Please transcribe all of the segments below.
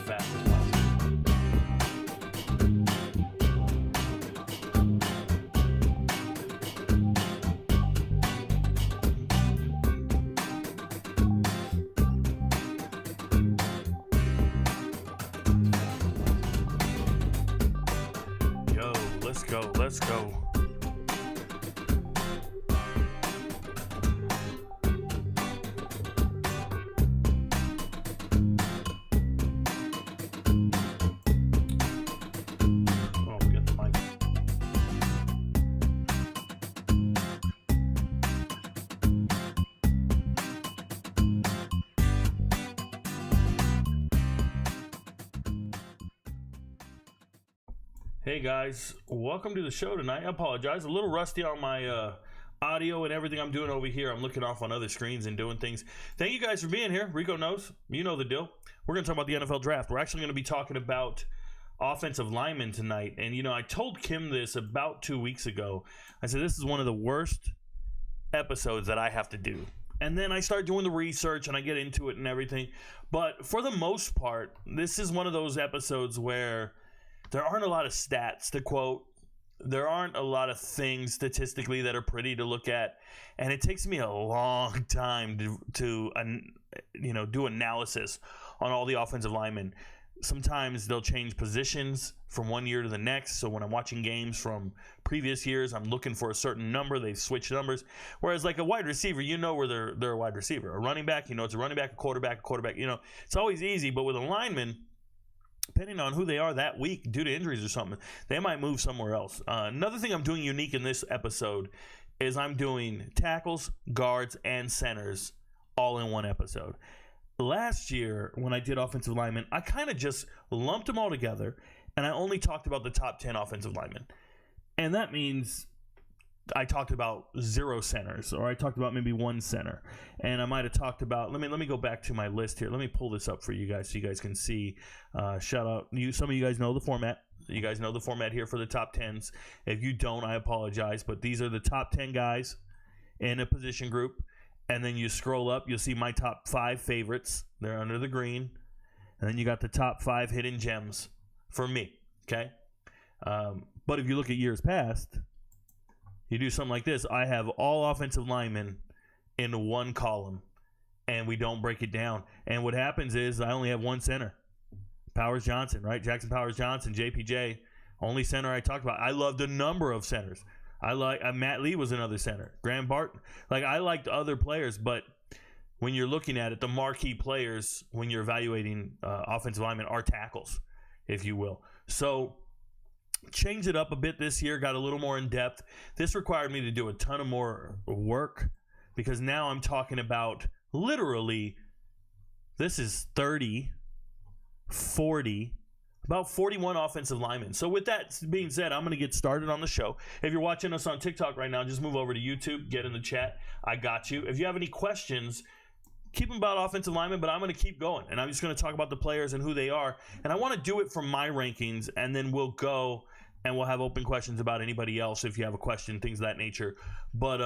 fast as possible. Yo, let's go. Hey guys, welcome to the show tonight. I apologize, a little rusty on my audio and everything I'm doing over here. I'm looking off on other screens and doing things. Thank you guys for being here. RicoKnows, you know the deal. We're going to talk about the NFL draft. We're actually going to be talking about offensive linemen tonight. And, you know, I told Kim this about 2 weeks ago. I said, this is one of the worst episodes that I have to do. And then I start doing the research and I get into it and everything. But for the most part, this is one of those episodes where there aren't a lot of stats to quote. There aren't a lot of things statistically that are pretty to look at. And it takes me a long time to do analysis on all the offensive linemen. Sometimes they'll change positions from one year to the next. So when I'm watching games from previous years, I'm looking for a certain number. They switch numbers. Whereas like a wide receiver, you know where they're a wide receiver. A running back, you know it's a running back, a quarterback. You know, it's always easy. But with a lineman, depending on who they are that week due to injuries or something, they might move somewhere else. Another thing I'm doing unique in this episode is I'm doing tackles, guards, and centers all in one episode. Last year, when I did offensive linemen, I kind of just lumped them all together, and I only talked about the top 10 offensive linemen. And that means I talked about 0 centers, or I talked about maybe 1 center. And I might have talked about, let me go back to my list here. Let me pull this up for you guys so you guys can see. Shout out, some of you guys know the format. You guys know the format here for the top 10s. If you don't, I apologize. But these are the top 10 guys in a position group. And then you scroll up, you'll see my top 5 favorites. They're under the green. And then you got the top 5 hidden gems for me, okay? But if you look at years past, you do something like this. I have all offensive linemen in one column, and we don't break it down. And what happens is I only have 1 center. Powers Johnson, right? Jackson Powers Johnson, JPJ, only center I talked about. I loved a number of centers. I like Matt Lee was another center. Graham Barton. Like, I liked other players, but when you're looking at it, the marquee players when you're evaluating offensive linemen are tackles, if you will. So changed it up a bit this year, got a little more in depth. This required me to do a ton of more work because now I'm talking about literally, this is 30, 40, about 41 offensive linemen. So with that being said, I'm going to get started on the show. If you're watching us on TikTok right now, just move over to YouTube, get in the chat. I got you. If you have any questions, keep them about offensive linemen, but I'm going to keep going. And I'm just going to talk about the players and who they are. And I want to do it from my rankings, and then we'll go and we'll have open questions about anybody else if you have a question, things of that nature. But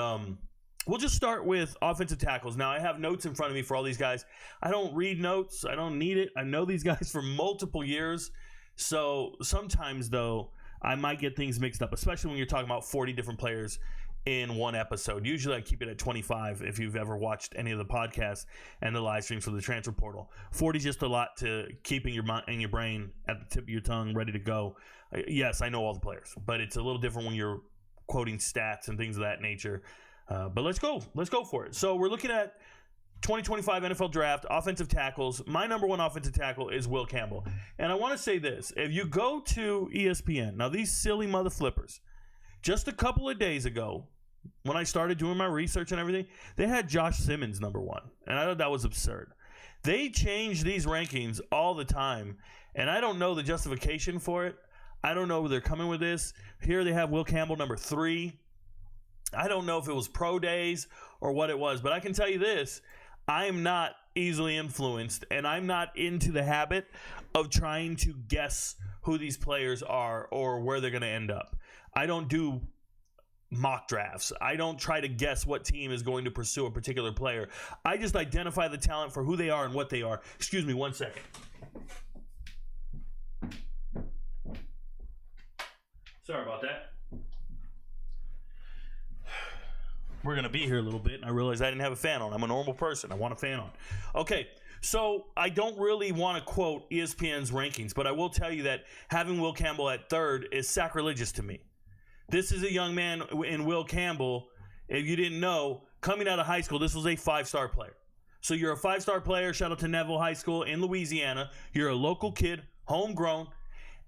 we'll just start with offensive tackles. Now, I have notes in front of me for all these guys. I don't read notes. I don't need it. I know these guys for multiple years. So sometimes, though, I might get things mixed up, especially when you're talking about 40 different players in one episode. Usually I keep it at 25 if you've ever watched any of the podcasts and the live streams for the transfer portal. 40 is just a lot to keep in your brain at the tip of your tongue, ready to go. Yes, I know all the players, but it's a little different when you're quoting stats and things of that nature. But let's go for it. So we're looking at 2025 NFL Draft, offensive tackles. My number 1 offensive tackle is Will Campbell. And I want to say this. If you go to ESPN, now these silly mother flippers, just a couple of days ago, when I started doing my research and everything, they had Josh Simmons number 1. And I thought that was absurd. They change these rankings all the time. And I don't know the justification for it. I don't know where they're coming with this. Here they have Will Campbell number 3. I don't know if it was pro days or what it was, but I can tell you this. I am not easily influenced, and I'm not into the habit of trying to guess who these players are or where they're going to end up. I don't do mock drafts. I don't try to guess what team is going to pursue a particular player. I just identify the talent for who they are and what they are. Excuse me 1 second. Sorry about that. We're going to be here a little bit, and I realized I didn't have a fan on. I'm a normal person. I want a fan on. Okay, so I don't really want to quote ESPN's rankings, but I will tell you that having Will Campbell at third is sacrilegious to me. This is a young man in Will Campbell. If you didn't know, coming out of high school, this was a 5-star player. So you're a 5-star player. Shout out to Neville High School in Louisiana. You're a local kid, homegrown.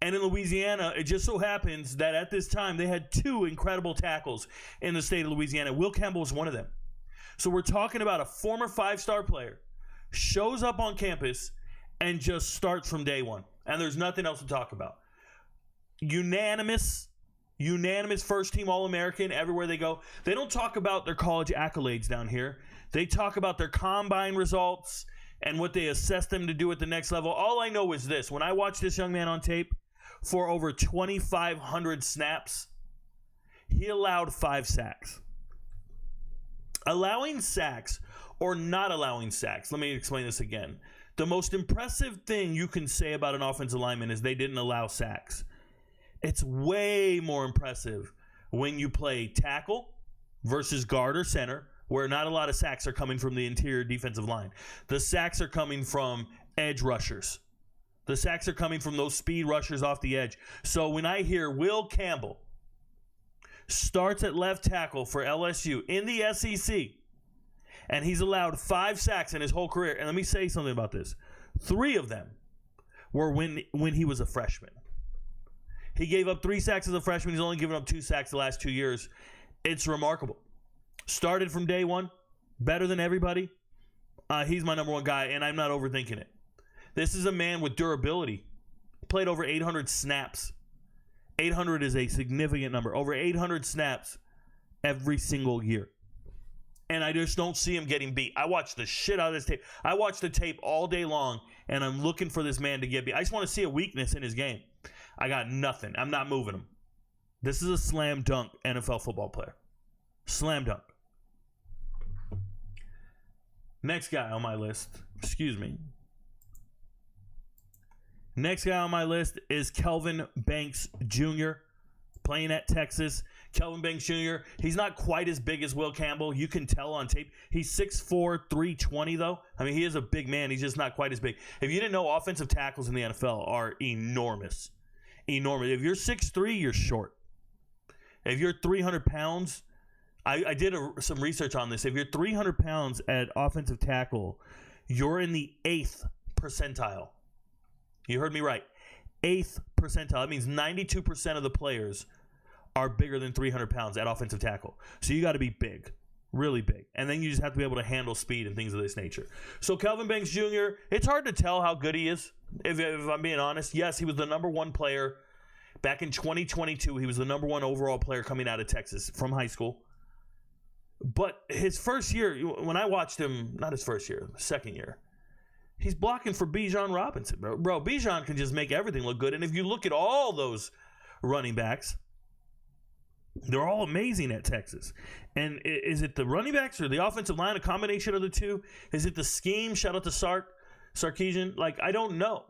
And in Louisiana, it just so happens that at this time, they had 2 incredible tackles in the state of Louisiana. Will Campbell was one of them. So we're talking about a former 5-star player, shows up on campus, and just starts from day one. And there's nothing else to talk about. Unanimous first-team All-American everywhere they go. They don't talk about their college accolades down here. They talk about their combine results and what they assess them to do at the next level. All I know is this. When I watch this young man on tape for over 2,500 snaps, he allowed 5 sacks. Allowing sacks or not allowing sacks, let me explain this again. The most impressive thing you can say about an offensive lineman is they didn't allow sacks. It's way more impressive when you play tackle versus guard or center, where not a lot of sacks are coming from the interior defensive line. The sacks are coming from edge rushers. The sacks are coming from those speed rushers off the edge. So when I hear Will Campbell starts at left tackle for LSU in the SEC, and he's allowed 5 sacks in his whole career, and let me say something about this. 3 of them were when he was a freshman. He gave up 3 sacks as a freshman. He's only given up 2 sacks the last 2 years. It's remarkable. Started from day one, better than everybody. He's my number 1 guy, and I'm not overthinking it. This is a man with durability. Played over 800 snaps. 800 is a significant number. Over 800 snaps every single year. And I just don't see him getting beat. I watch the shit out of this tape. I watch the tape all day long, and I'm looking for this man to get beat. I just want to see a weakness in his game. I got nothing. I'm not moving him. This is a slam dunk NFL football player. Slam dunk. Next guy on my list. Excuse me. Next guy on my list is Kelvin Banks Jr., playing at Texas. Kelvin Banks Jr., he's not quite as big as Will Campbell. You can tell on tape. He's 6'4", 320, though. I mean, he is a big man. He's just not quite as big. If you didn't know, offensive tackles in the NFL are enormous. Enormous. If you're 6'3", you're short. If you're 300 pounds, I did some research on this. If you're 300 pounds at offensive tackle, you're in the 8th percentile. You heard me right. 8th percentile. That means 92% of the players are bigger than 300 pounds at offensive tackle. So you got to be big, really big. And then you just have to be able to handle speed and things of this nature. So Kelvin Banks Jr., it's hard to tell how good he is, if I'm being honest. Yes, he was the number 1 player. Back in 2022, he was the number 1 overall player coming out of Texas from high school. But his first year, when I watched him, not his first year, second year, he's blocking for Bijan Robinson, bro. Bro, Bijan can just make everything look good. And if you look at all those running backs, they're all amazing at Texas. And is it the running backs or the offensive line, a combination of the two? Is it the scheme? Shout out to Sarkisian. Like, I don't know.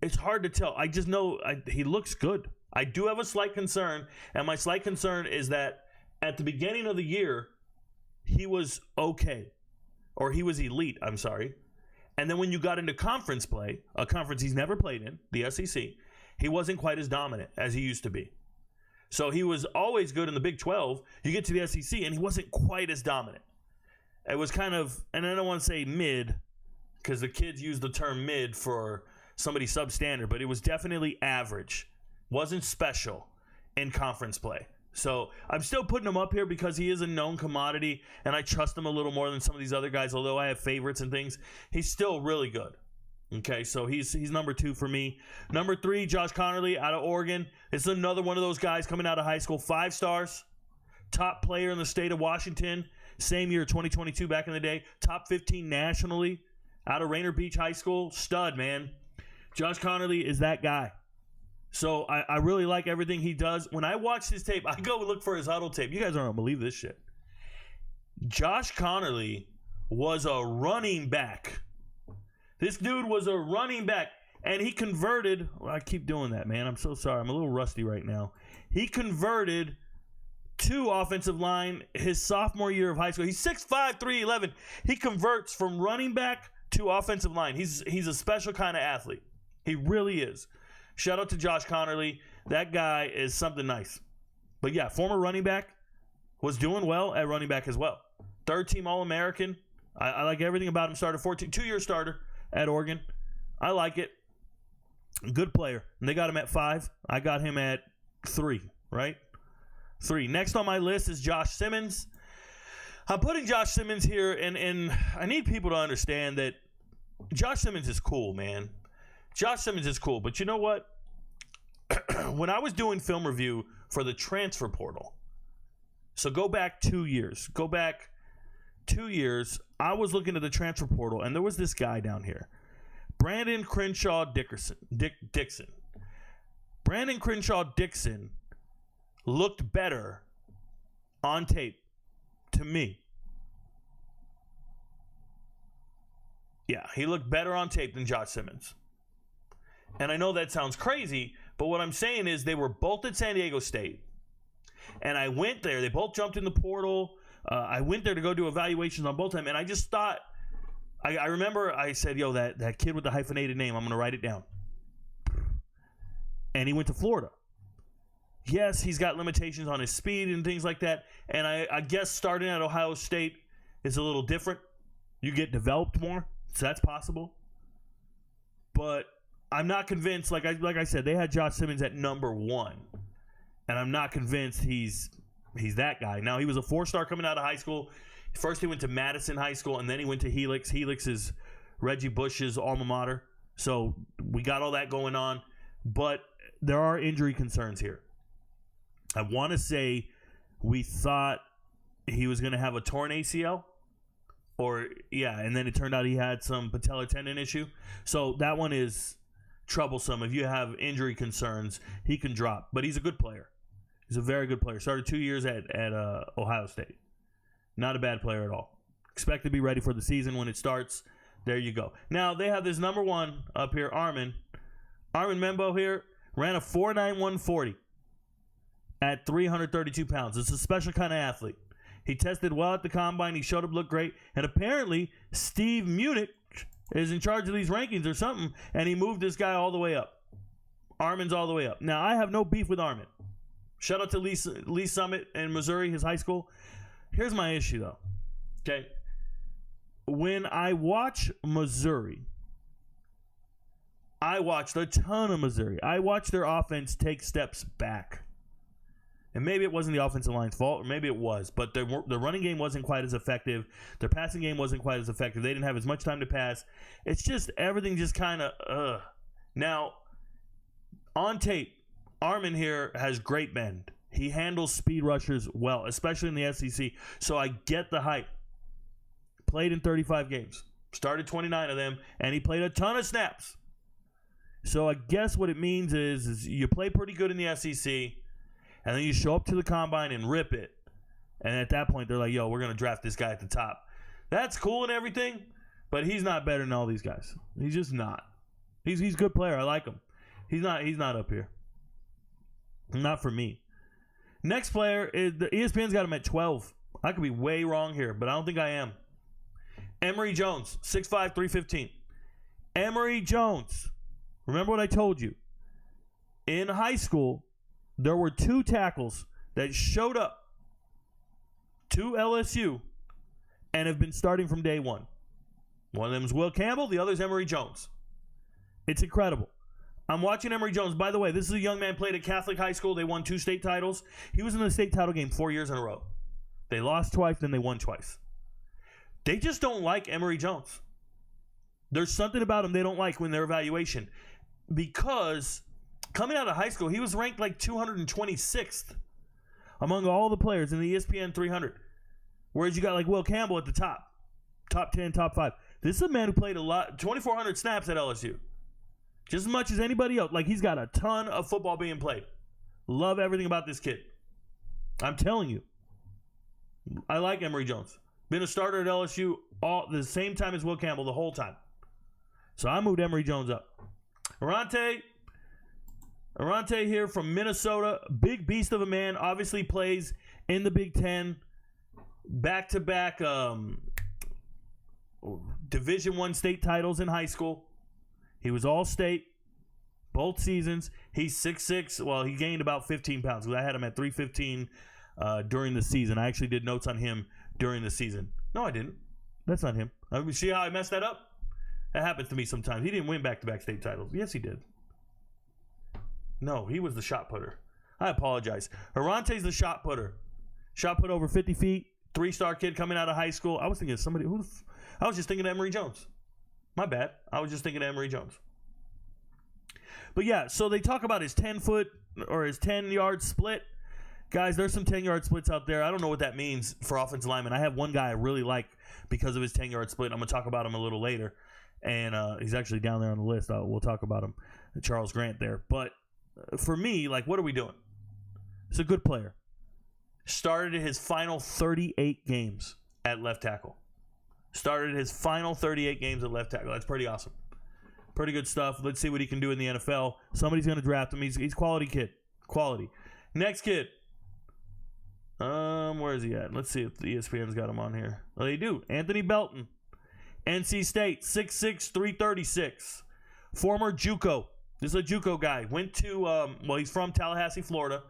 It's hard to tell. I just know he looks good. I do have a slight concern, and my slight concern is that at the beginning of the year, he was okay. Or he was elite, I'm sorry. And then when you got into conference play, a conference he's never played in, the SEC, he wasn't quite as dominant as he used to be. So he was always good in the Big 12. You get to the SEC, and he wasn't quite as dominant. It was kind of, and I don't want to say mid, because the kids use the term mid for somebody substandard, but it was definitely average. Wasn't special in conference play. So I'm still putting him up here because he is a known commodity, and I trust him a little more than some of these other guys, although I have favorites and things. He's still really good. Okay, so he's number 2 for me. Number 3, Josh Conerly out of Oregon. It's another one of those guys coming out of high school. 5 stars. Top player in the state of Washington. Same year, 2022, back in the day. Top 15 nationally out of Rainier Beach High School. Stud, man. Josh Conerly is that guy. So I really like everything he does. When I watch his tape, I go look for his huddle tape. You guys aren't going to believe this shit. Josh Conerly was a running back. This dude was a running back. And he converted. Well, I keep doing that, man. I'm so sorry. I'm a little rusty right now. He converted to offensive line his sophomore year of high school. He's 6'5", 311. He converts from running back to offensive line. He's a special kind of athlete. He really is. Shout out to Josh Conerly. That guy is something nice. But yeah, former running back, was doing well at running back as well. Third-team All-American. I like everything about him. Started 2-year starter at Oregon. I like it. Good player. And they got him at 5. I got him at 3, right? 3. Next on my list is Josh Simmons. I'm putting Josh Simmons here, and I need people to understand that Josh Simmons is cool, man. Josh Simmons is cool. But you know what? When I was doing film review for the transfer portal, so go back 2 years. Go back 2 years. I was looking at the transfer portal, and there was this guy down here, Brandon Crenshaw-Dickson. Brandon Crenshaw-Dickson looked better on tape to me. Yeah, he looked better on tape than Josh Simmons. And I know that sounds crazy, but what I'm saying is they were both at San Diego State. And I went there. They both jumped in the portal. I went there to go do evaluations on both of them. And I just thought, I remember I said, yo, that kid with the hyphenated name, I'm going to write it down. And he went to Florida. Yes, he's got limitations on his speed and things like that. And I guess starting at Ohio State is a little different. You get developed more, so that's possible. But I'm not convinced. Like I said, they had Josh Simmons at number 1. And I'm not convinced he's that guy. Now, he was a 4-star coming out of high school. First, he went to Madison High School, and then he went to Helix. Helix is Reggie Bush's alma mater. So we got all that going on. But there are injury concerns here. I want to say we thought he was going to have a torn ACL. And then it turned out he had some patellar tendon issue. So that one is troublesome. If you have injury concerns, he can drop. But he's a good player. He's a very good player. Started 2 years at Ohio State. Not a bad player at all. Expect to be ready for the season when it starts. There you go. Now, they have this number 1 up here, Armand. Armand Membou here ran a 4.9140 at 332 pounds. It's a special kind of athlete. He tested well at the combine. He showed up, looked great. And apparently, Steve Munich is in charge of these rankings or something, and he moved this guy all the way up. Armand's all the way up. Now, I have no beef with Armand. Shout out to Lee Summit in Missouri, his high school. Here's my issue, though. Okay. When I watch Missouri, I watched a ton of Missouri. I watched their offense take steps back. And maybe it wasn't the offensive line's fault, or maybe it was, but the running game wasn't quite as effective. Their passing game wasn't quite as effective. They didn't have as much time to pass. It's just everything just kind of, Now, on tape, Armand here has great bend. He handles speed rushers well, especially in the SEC. So I get the hype. Played in 35 games. Started 29 of them, and he played a ton of snaps. So I guess what it means is you play pretty good in the SEC, and then you show up to the combine and rip it. And at that point, they're like, yo, we're going to draft this guy at the top. That's cool and everything, but he's not better than all these guys. He's just not. He's a good player. I like him. He's not up here. Not for me. Next player, is the ESPN's got him at 12. I could be way wrong here, but I don't think I am. Emery Jones, 6'5", 315. Emery Jones. Remember what I told you. In high school, there were 2 tackles that showed up to LSU and have been starting from day one. One of them is Will Campbell. The other is Emery Jones. It's incredible. I'm watching Emery Jones. By the way, this is a young man played at Catholic High School. They won 2 state titles. He was in the state title game 4 years in a row. They lost twice, then they won twice. They just don't like Emery Jones. There's something about him they don't like when their evaluation. Because coming out of high school, he was ranked like 226th among all the players in the ESPN 300. Whereas you got like Will Campbell at the top 10, top 5. This is a man who played a lot, 2,400 snaps at LSU. Just as much as anybody else. Like, he's got a ton of football being played. Love everything about this kid. I'm telling you. I like Emery Jones. Been a starter at LSU all the same time as Will Campbell the whole time. So I moved Emery Jones up. Aireontae here from Minnesota. Big beast of a man. Obviously plays in the Big Ten. Back-to-back Division I state titles in high school. He was all-state both seasons. He's 6'6". Well, he gained about 15 pounds because I had him at 315 during the season. I actually did notes on him during the season. No, I didn't. That's not him. See how I messed that up? That happens to me sometimes. He didn't win back-to-back state titles. Yes, he did. No, he was the shot putter. I apologize. Aireontae's the shot putter. Shot put over 50 feet. 3-star kid coming out of high school. I was thinking of somebody. I was just thinking of Emery Jones. My bad. I was just thinking of Emery Jones. But yeah, so they talk about his 10-foot or his 10-yard split. Guys, there's some 10-yard splits out there. I don't know what that means for offensive linemen. I have one guy I really like because of his 10-yard split. I'm going to talk about him a little later. And he's actually down there on the list. We'll talk about him. Charles Grant there. But for me, like, what are we doing? He's a good player. Started his final 38 games at left tackle. Started his final 38 games at left tackle. That's pretty awesome. Pretty good stuff. Let's see what he can do in the NFL. Somebody's going to draft him. He's quality kid. Quality. Next kid. Where is he at? Let's see if the ESPN's got him on here. Well, they do. Anthony Belton. NC State. 6'6", 336. Former JUCO. This is a JUCO guy. Went to, he's from Tallahassee, Florida.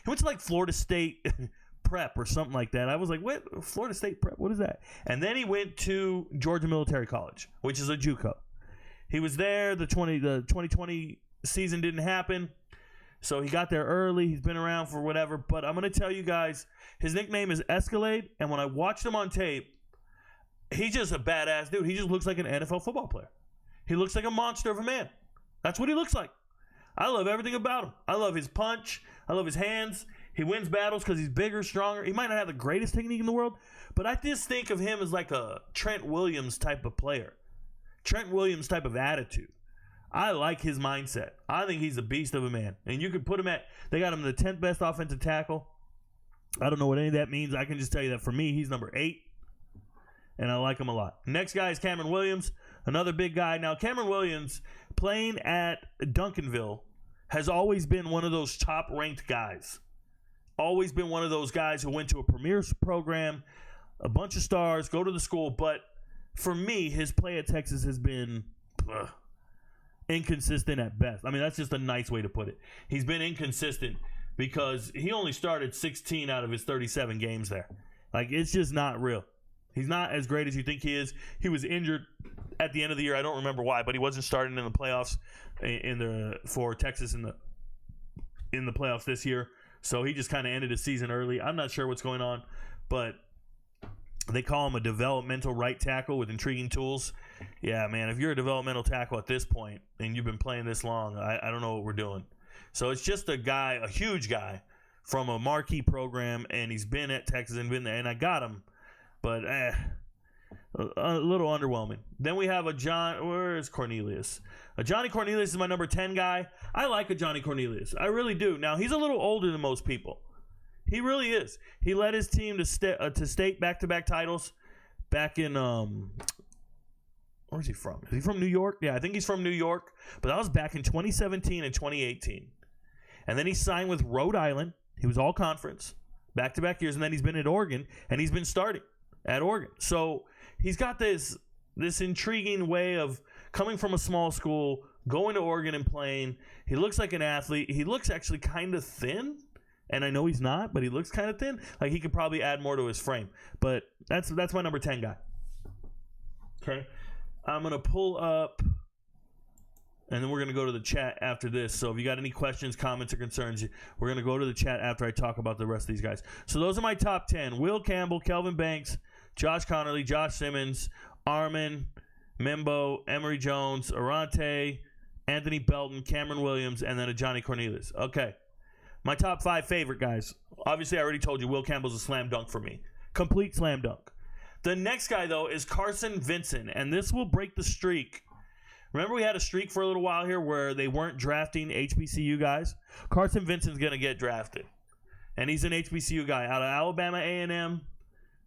He went to like Florida State Prep or something like that. I was like, what? Florida State Prep? What is that? And then he went to Georgia Military College, which is a JUCO. He was there. The 2020 season didn't happen. So he got there early. He's been around for whatever. But I'm going to tell you guys, his nickname is Escalade. And when I watched him on tape, he's just a badass dude. He just looks like an NFL football player. He looks like a monster of a man. That's what he looks like. I love everything about him. I love his punch. I love his hands. He wins battles because he's bigger, stronger. He might not have the greatest technique in the world, but I just think of him as like a Trent Williams type of player. Trent Williams type of attitude. I like his mindset. I think he's a beast of a man. And you could put him they got him the 10th best offensive tackle. I don't know what any of that means. I can just tell you that for me, he's number 8. And I like him a lot. Next guy is Cameron Williams, another big guy. Now, Cameron Williams, playing at Duncanville, has always been one of those top-ranked guys. Always been one of those guys who went to a premier program, a bunch of stars, go to the school. But for me, his play at Texas has been inconsistent at best. I mean, that's just a nice way to put it. He's been inconsistent because he only started 16 out of his 37 games there. Like, it's just not real. He's not as great as you think he is. He was injured at the end of the year. I don't remember why, but he wasn't starting in the playoffs for Texas in the playoffs this year. So he just kind of ended his season early. I'm not sure what's going on, but they call him a developmental right tackle with intriguing tools. Yeah, man, if you're a developmental tackle at this point and you've been playing this long, I don't know what we're doing. So it's just a guy, a huge guy from a marquee program, and he's been at Texas and been there, and I got him. But a little underwhelming. Then we have where is Cornelius? Ajani Cornelius is my number 10 guy. I like Ajani Cornelius. I really do. Now, he's a little older than most people. He really is. He led his team to state back-to-back titles back in, where is he from? Is he from New York? Yeah, I think he's from New York. But that was back in 2017 and 2018. And then he signed with Rhode Island. He was all conference, back-to-back years. And then he's been at Oregon, and he's been starting at Oregon. So he's got this intriguing way of coming from a small school, going to Oregon and playing. He looks like an athlete. He looks actually kind of thin, and I know he's not, but he looks kind of thin. Like, he could probably add more to his frame. But that's my number 10 guy. Okay? I'm going to pull up, and then we're going to go to the chat after this. So if you got any questions, comments, or concerns, we're going to go to the chat after I talk about the rest of these guys. So those are my top 10. Will Campbell, Kelvin Banks, Josh Conerly, Josh Simmons, Armand, Membou, Emery Jones, Aireontae, Anthony Belton, Cameron Williams, and then Ajani Cornelius. Okay. My top 5 favorite guys. Obviously, I already told you Will Campbell's a slam dunk for me. Complete slam dunk. The next guy, though, is Carson Vinson, and this will break the streak. Remember we had a streak for a little while here where they weren't drafting HBCU guys? Carson Vinson's going to get drafted, and he's an HBCU guy out of Alabama A&M.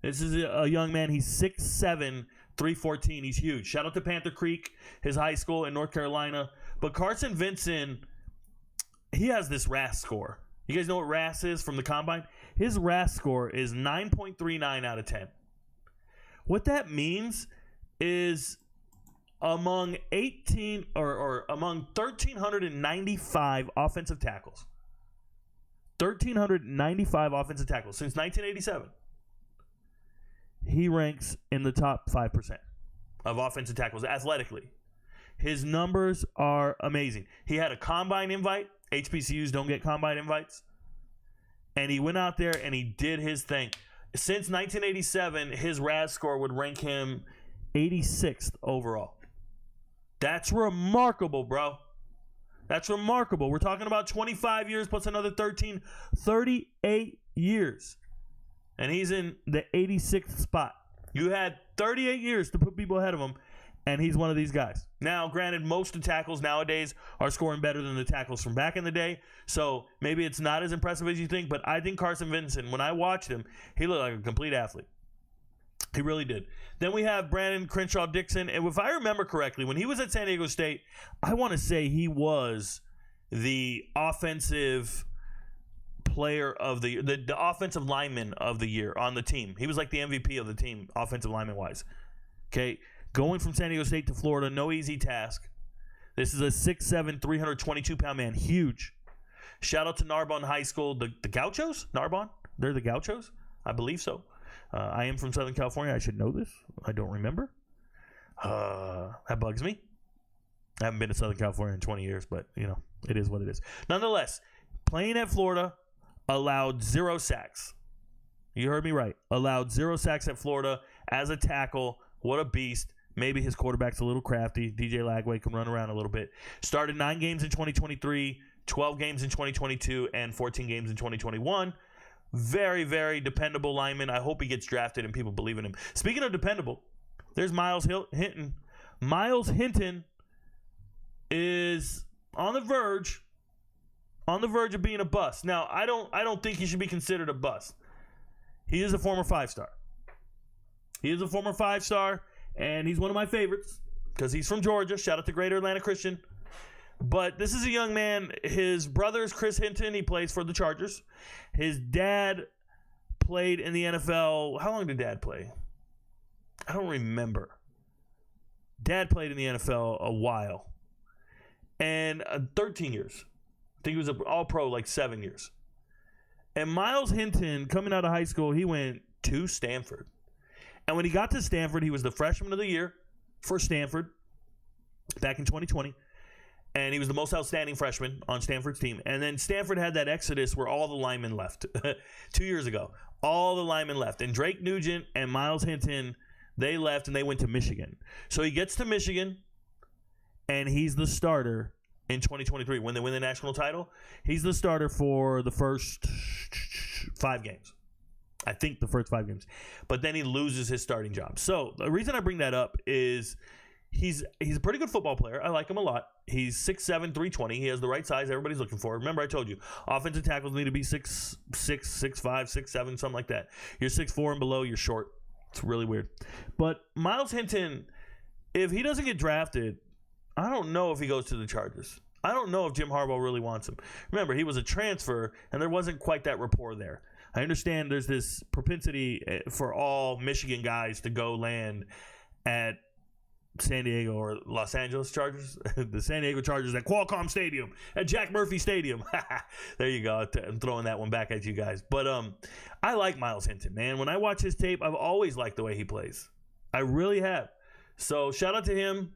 This is a young man. He's 6'7", 314. He's huge. Shout out to Panther Creek, his high school in North Carolina. But Carson Vinson, he has this RAS score. You guys know what RAS is from the Combine? His RAS score is 9.39 out of 10. What that means is among 1,395 offensive tackles. 1,395 offensive tackles since 1987. He ranks in the top 5% of offensive tackles athletically. His numbers are amazing. He had a combine invite. HBCUs don't get combine invites. And he went out there and he did his thing. Since 1987, his RAS score would rank him 86th overall. That's remarkable, bro. That's remarkable. We're talking about 25 years plus another 13, 38 years. And he's in the 86th spot. You had 38 years to put people ahead of him, and he's one of these guys. Now, granted, most of the tackles nowadays are scoring better than the tackles from back in the day, so maybe it's not as impressive as you think, but I think Carson Vinson, when I watched him, he looked like a complete athlete. He really did. Then we have Brandon Crenshaw-Dickson, and if I remember correctly, when he was at San Diego State, I want to say he was the offensive player of the offensive lineman of the year on the team. He was like the MVP of the team, offensive lineman wise. Okay, going from San Diego State to Florida, no easy task. This is a 6'7", 322-pound man, huge. Shout out to Narbonne High School, the Gauchos, Narbonne. They're the Gauchos, I believe so. I am from Southern California. I should know this. I don't remember. That bugs me. I haven't been to Southern California in 20 years, but you know, it is what it is. Nonetheless, playing at Florida, allowed 0 sacks. You heard me right. Allowed 0 sacks at Florida as a tackle. What a beast. Maybe his quarterback's a little crafty. DJ Lagway can run around a little bit. Started 9 games in 2023, 12 games in 2022, and 14 games in 2021. Very, very dependable lineman. I hope he gets drafted and people believe in him. Speaking of dependable, there's Myles Hinton. Myles Hinton is on the verge of being a bust. Now, I don't think he should be considered a bust. He is a former 5-star. He is a former 5-star, and he's one of my favorites because he's from Georgia. Shout out to Greater Atlanta Christian. But this is a young man. His brother is Chris Hinton. He plays for the Chargers. His dad played in the NFL. How long did Dad play? I don't remember. Dad played in the NFL a while. And 13 years. I think he was an all-pro like 7 years. And Myles Hinton, coming out of high school, he went to Stanford. And when he got to Stanford, he was the freshman of the year for Stanford back in 2020. And he was the most outstanding freshman on Stanford's team. And then Stanford had that exodus where all the linemen left 2 years ago. All the linemen left. And Drake Nugent and Myles Hinton, they left and they went to Michigan. So he gets to Michigan, and he's the starter in 2023 when they win the national title. He's the starter for the first 5 games. I think the first 5 games. But then he loses his starting job. So the reason I bring that up is he's a pretty good football player. I like him a lot. He's 6'7", 320. He has the right size everybody's looking for. Remember, I told you, offensive tackles need to be 6'6", 6'5", 6'7", something like that. You're 6'4" and below, you're short. It's really weird. But Myles Hinton, if he doesn't get drafted, I don't know if he goes to the Chargers. I don't know if Jim Harbaugh really wants him. Remember, he was a transfer, and there wasn't quite that rapport there. I understand there's this propensity for all Michigan guys to go land at San Diego or Los Angeles Chargers. The San Diego Chargers at Qualcomm Stadium, at Jack Murphy Stadium. There you go. I'm throwing that one back at you guys. But I like Myles Hinton, man. When I watch his tape, I've always liked the way he plays. I really have. So shout out to him.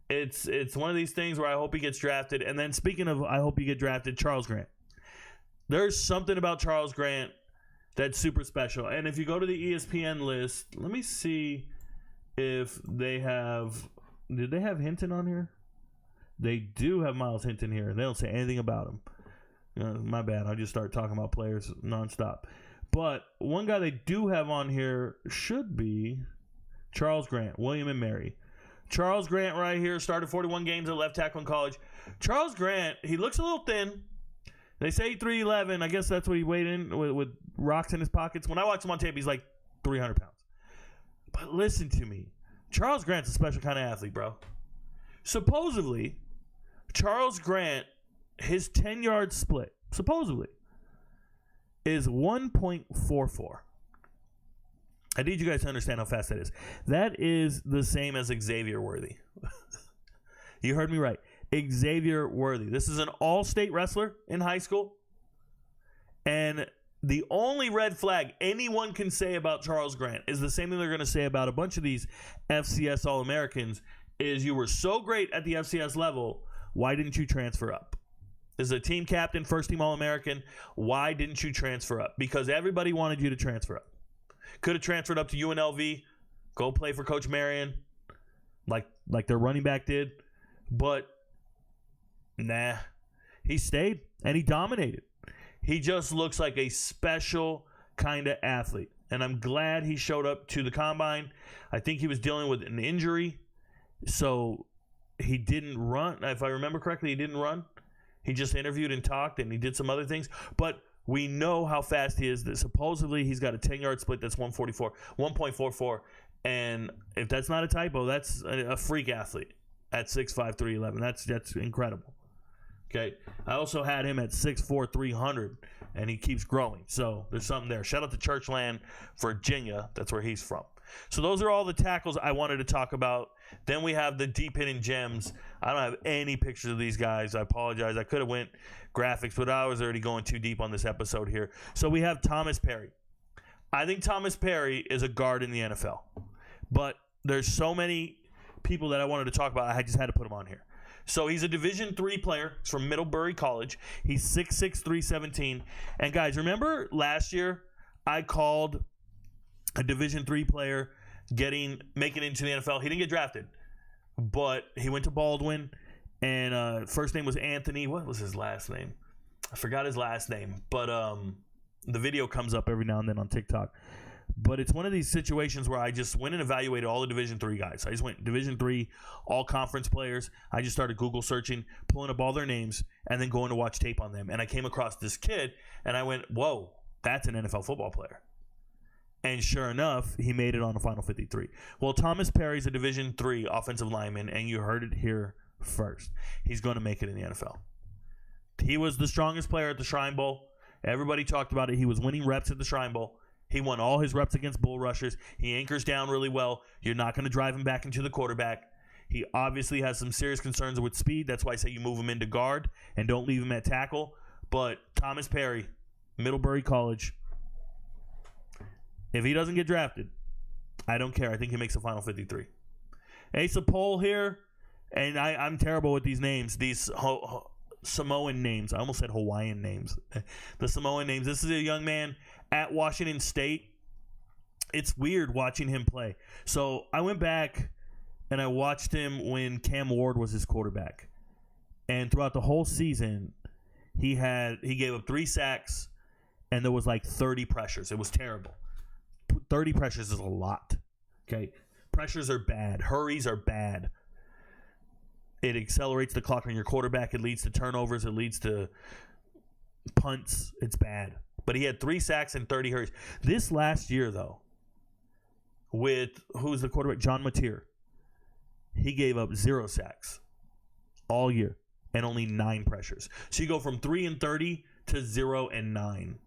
It's one of these things where I hope he gets drafted. And then speaking of I hope you get drafted, Charles Grant. There's something about Charles Grant that's super special. And if you go to the ESPN list, let me see if they have... Did they have Hinton on here? They do have Myles Hinton here. They don't say anything about him. My bad. I just start talking about players nonstop. But one guy they do have on here should be Charles Grant, William and Mary. Charles Grant right here started 41 games at left tackle in college. Charles Grant, he looks a little thin. They say 3'11". I guess that's what he weighed in with rocks in his pockets. When I watch him on tape, he's like 300 pounds. But listen to me. Charles Grant's a special kind of athlete, bro. Supposedly, Charles Grant, his 10-yard split, supposedly, is 1.44. I need you guys to understand how fast that is. That is the same as Xavier Worthy. You heard me right. Xavier Worthy. This is an all-state wrestler in high school. And the only red flag anyone can say about Charles Grant is the same thing they're going to say about a bunch of these FCS All-Americans is you were so great at the FCS level, why didn't you transfer up? As a team captain, first-team All-American, why didn't you transfer up? Because everybody wanted you to transfer up. Could have transferred up to UNLV, go play for Coach Marion, like their running back did. But, nah, he stayed, and he dominated. He just looks like a special kind of athlete. And I'm glad he showed up to the combine. I think he was dealing with an injury, so he didn't run. If I remember correctly, he didn't run. He just interviewed and talked, and he did some other things. But we know how fast he is. That supposedly he's got a 10-yard split that's 1.44. And if that's not a typo, that's a freak athlete at 6'5", 311. That's incredible. Okay. I also had him at 6'4", 300, and he keeps growing. So there's something there. Shout out to Churchland, Virginia. That's where he's from. So those are all the tackles I wanted to talk about. Then we have the deep hidden gems. I don't have any pictures of these guys. I apologize. I could have went graphics, but I was already going too deep on this episode here. So we have Thomas Perry. I think Thomas Perry is a guard in the NFL. But there's so many people that I wanted to talk about, I just had to put them on here. So he's a Division III player. He's from Middlebury College. He's 6'6", 317. And guys, remember last year I called a Division III player making it into the NFL. He didn't get drafted, but he went to Baldwin, and first name was Anthony. What was his last name? I forgot his last name, but the video comes up every now and then on TikTok. But it's one of these situations where I just went and evaluated all the Division III guys. I just went Division III, all conference players. I just started Google searching, pulling up all their names, and then going to watch tape on them. And I came across this kid, and I went, whoa, that's an NFL football player. And sure enough, he made it on the Final 53. Well, Thomas Perry's a Division III offensive lineman, and you heard it here first. He's going to make it in the NFL. He was the strongest player at the Shrine Bowl. Everybody talked about it. He was winning reps at the Shrine Bowl. He won all his reps against bull rushers. He anchors down really well. You're not going to drive him back into the quarterback. He obviously has some serious concerns with speed. That's why I say you move him into guard and don't leave him at tackle. But Thomas Perry, Middlebury College, if he doesn't get drafted, I don't care. I think he makes the Final 53. Asa Poll here, and I'm terrible with these names. These Samoan names. I almost said Hawaiian names. The Samoan names. This is a young man at Washington State. It's weird watching him play. So I went back and I watched him when Cam Ward was his quarterback. And throughout the whole season, he gave up 3 sacks, and there was like 30 pressures. It was terrible. 30 pressures is a lot. Okay? Pressures are bad. Hurries are bad. It accelerates the clock on your quarterback. It leads to turnovers. It leads to punts. It's bad. But he had 3 sacks and 30 hurries. This last year, though, with who's the quarterback? John Mateer. He gave up 0 sacks all year and only 9 pressures. So you go from 3 and 30 to 0 and 9.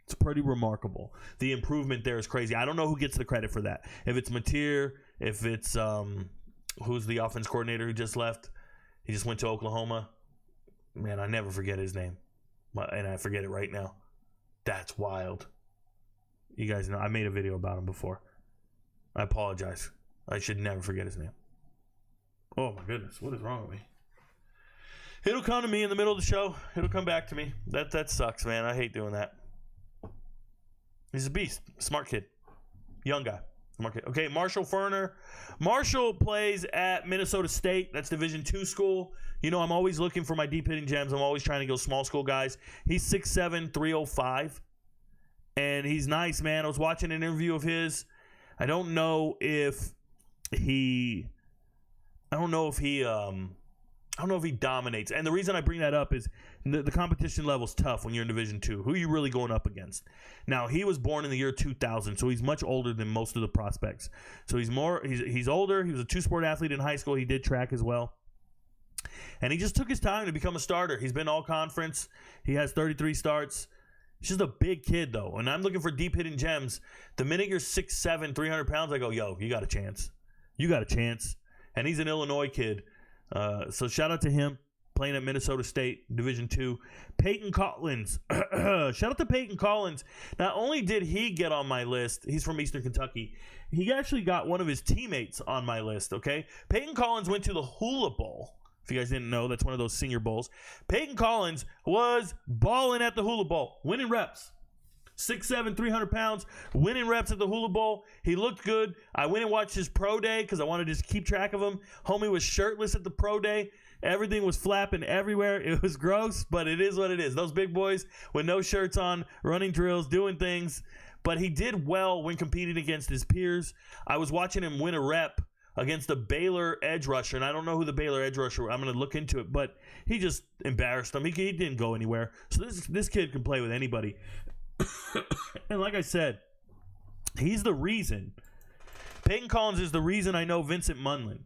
It's pretty remarkable. The improvement there is crazy. I don't know who gets the credit for that. If it's Mateer, if it's who's the offense coordinator who just left. He just went to Oklahoma. Man, I never forget his name. And I forget it right now. That's wild. You guys know, I made a video about him before. I apologize. I should never forget his name. Oh, my goodness. What is wrong with me? It'll come to me in the middle of the show. It'll come back to me. That sucks, man. I hate doing that. He's a beast. Smart kid. Young guy. Smart kid. Okay, Marshall Foerner. Marshall plays at Minnesota State. That's Division II school. You know, I'm always looking for my deep hitting gems. I'm always trying to go small school guys. He's 6'7", 305. And he's nice, man. I was watching an interview of his. I don't know if he dominates. And the reason I bring that up is the competition level's tough when you're in Division II. Who are you really going up against? Now, he was born in the year 2000, so he's much older than most of the prospects. So he's older. He was a 2-sport athlete in high school. He did track as well. And he just took his time to become a starter. He's been all conference. He has 33 starts. He's just a big kid, though. And I'm looking for deep hitting gems. The minute you're 6'7", 300 pounds, I go, yo, you got a chance. You got a chance. And he's an Illinois kid. So shout out to him, playing at Minnesota State, Division II. Payton Collins. Shout out to Payton Collins. Not only did he get on my list, he's from Eastern Kentucky, he actually got one of his teammates on my list, okay? Payton Collins went to the Hula Bowl. If you guys didn't know, that's one of those senior bowls. Payton Collins was balling at the Hula Bowl, winning reps. 6'7", 300 pounds, winning reps at the Hula Bowl. He looked good. I went and watched his pro day because I wanted to just keep track of him. Homie was shirtless at the pro day. Everything was flapping everywhere. It was gross, but it is what it is. Those big boys with no shirts on, running drills, doing things. But he did well when competing against his peers. I was watching him win a rep against the Baylor edge rusher, and I don't know who the Baylor edge rusher, I'm going to look into it, but he just embarrassed him. He didn't go anywhere. So this kid can play with anybody. And like I said, he's the reason. Payton Collins is the reason I know Vincent Munlin.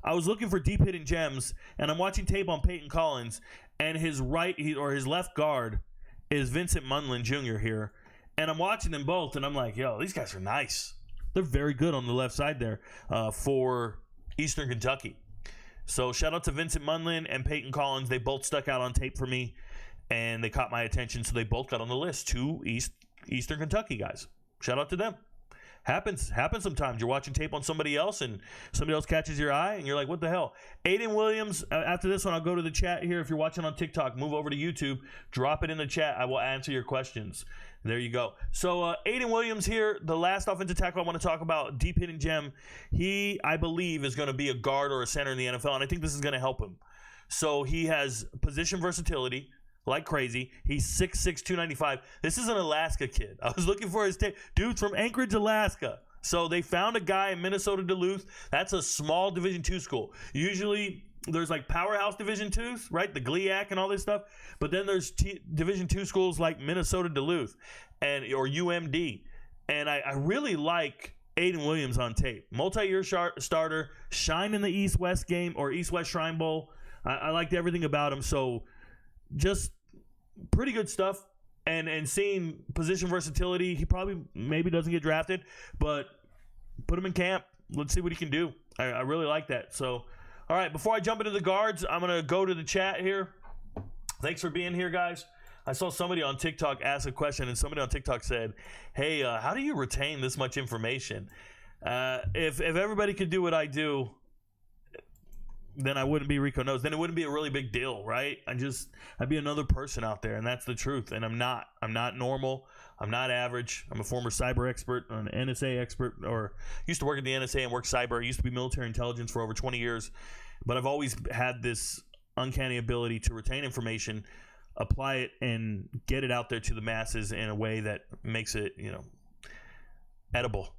I was looking for deep hitting gems, and I'm watching tape on Payton Collins, and his his left guard is Vincent Munlin Jr. here, and I'm watching them both, and I'm like, yo, these guys are nice. They're very good on the left side there for Eastern Kentucky. So shout out to Vincent Munlin and Payton Collins. They both stuck out on tape for me, and they caught my attention, so they both got on the list. Two Eastern Kentucky guys. Shout out to them. Happens sometimes. You're watching tape on somebody else, and somebody else catches your eye, and you're like, what the hell? Aiden Williams, after this one, I'll go to the chat here. If you're watching on TikTok, move over to YouTube. Drop it in the chat. I will answer your questions. There you go. So Aiden Williams here, the last offensive tackle I want to talk about, deep hitting gem. He, I believe, is going to be a guard or a center in the NFL, and I think this is going to help him. So he has position versatility like crazy. He's 6'6", 295. This is an Alaska kid. I was looking for his tape. Dude's from Anchorage, Alaska. So they found a guy in Minnesota-Duluth. That's a small Division II school. Usually there's like powerhouse Division IIs, right? The GLIAC and all this stuff. But then there's Division II schools like Minnesota-Duluth or UMD. And I really like Aiden Williams on tape. Multi-year starter, shine in the East-West game or East-West Shrine Bowl. I liked everything about him. So just pretty good stuff. And seeing position versatility, he probably maybe doesn't get drafted, but put him in camp. Let's see what he can do. I really like that. So, all right, before I jump into the guards, I'm going to go to the chat here. Thanks for being here, guys. I saw somebody on TikTok ask a question, and somebody on TikTok said, hey, how do you retain this much information? If everybody could do what I do, then I wouldn't be RicoKnows. Then it wouldn't be a really big deal, right? I'd be another person out there, and that's the truth. And I'm not normal. I'm not average. I'm a former cyber expert, an NSA expert, or used to work at the NSA and work cyber. I used to be military intelligence for over 20 years. But I've always had this uncanny ability to retain information, apply it, and get it out there to the masses in a way that makes it, edible.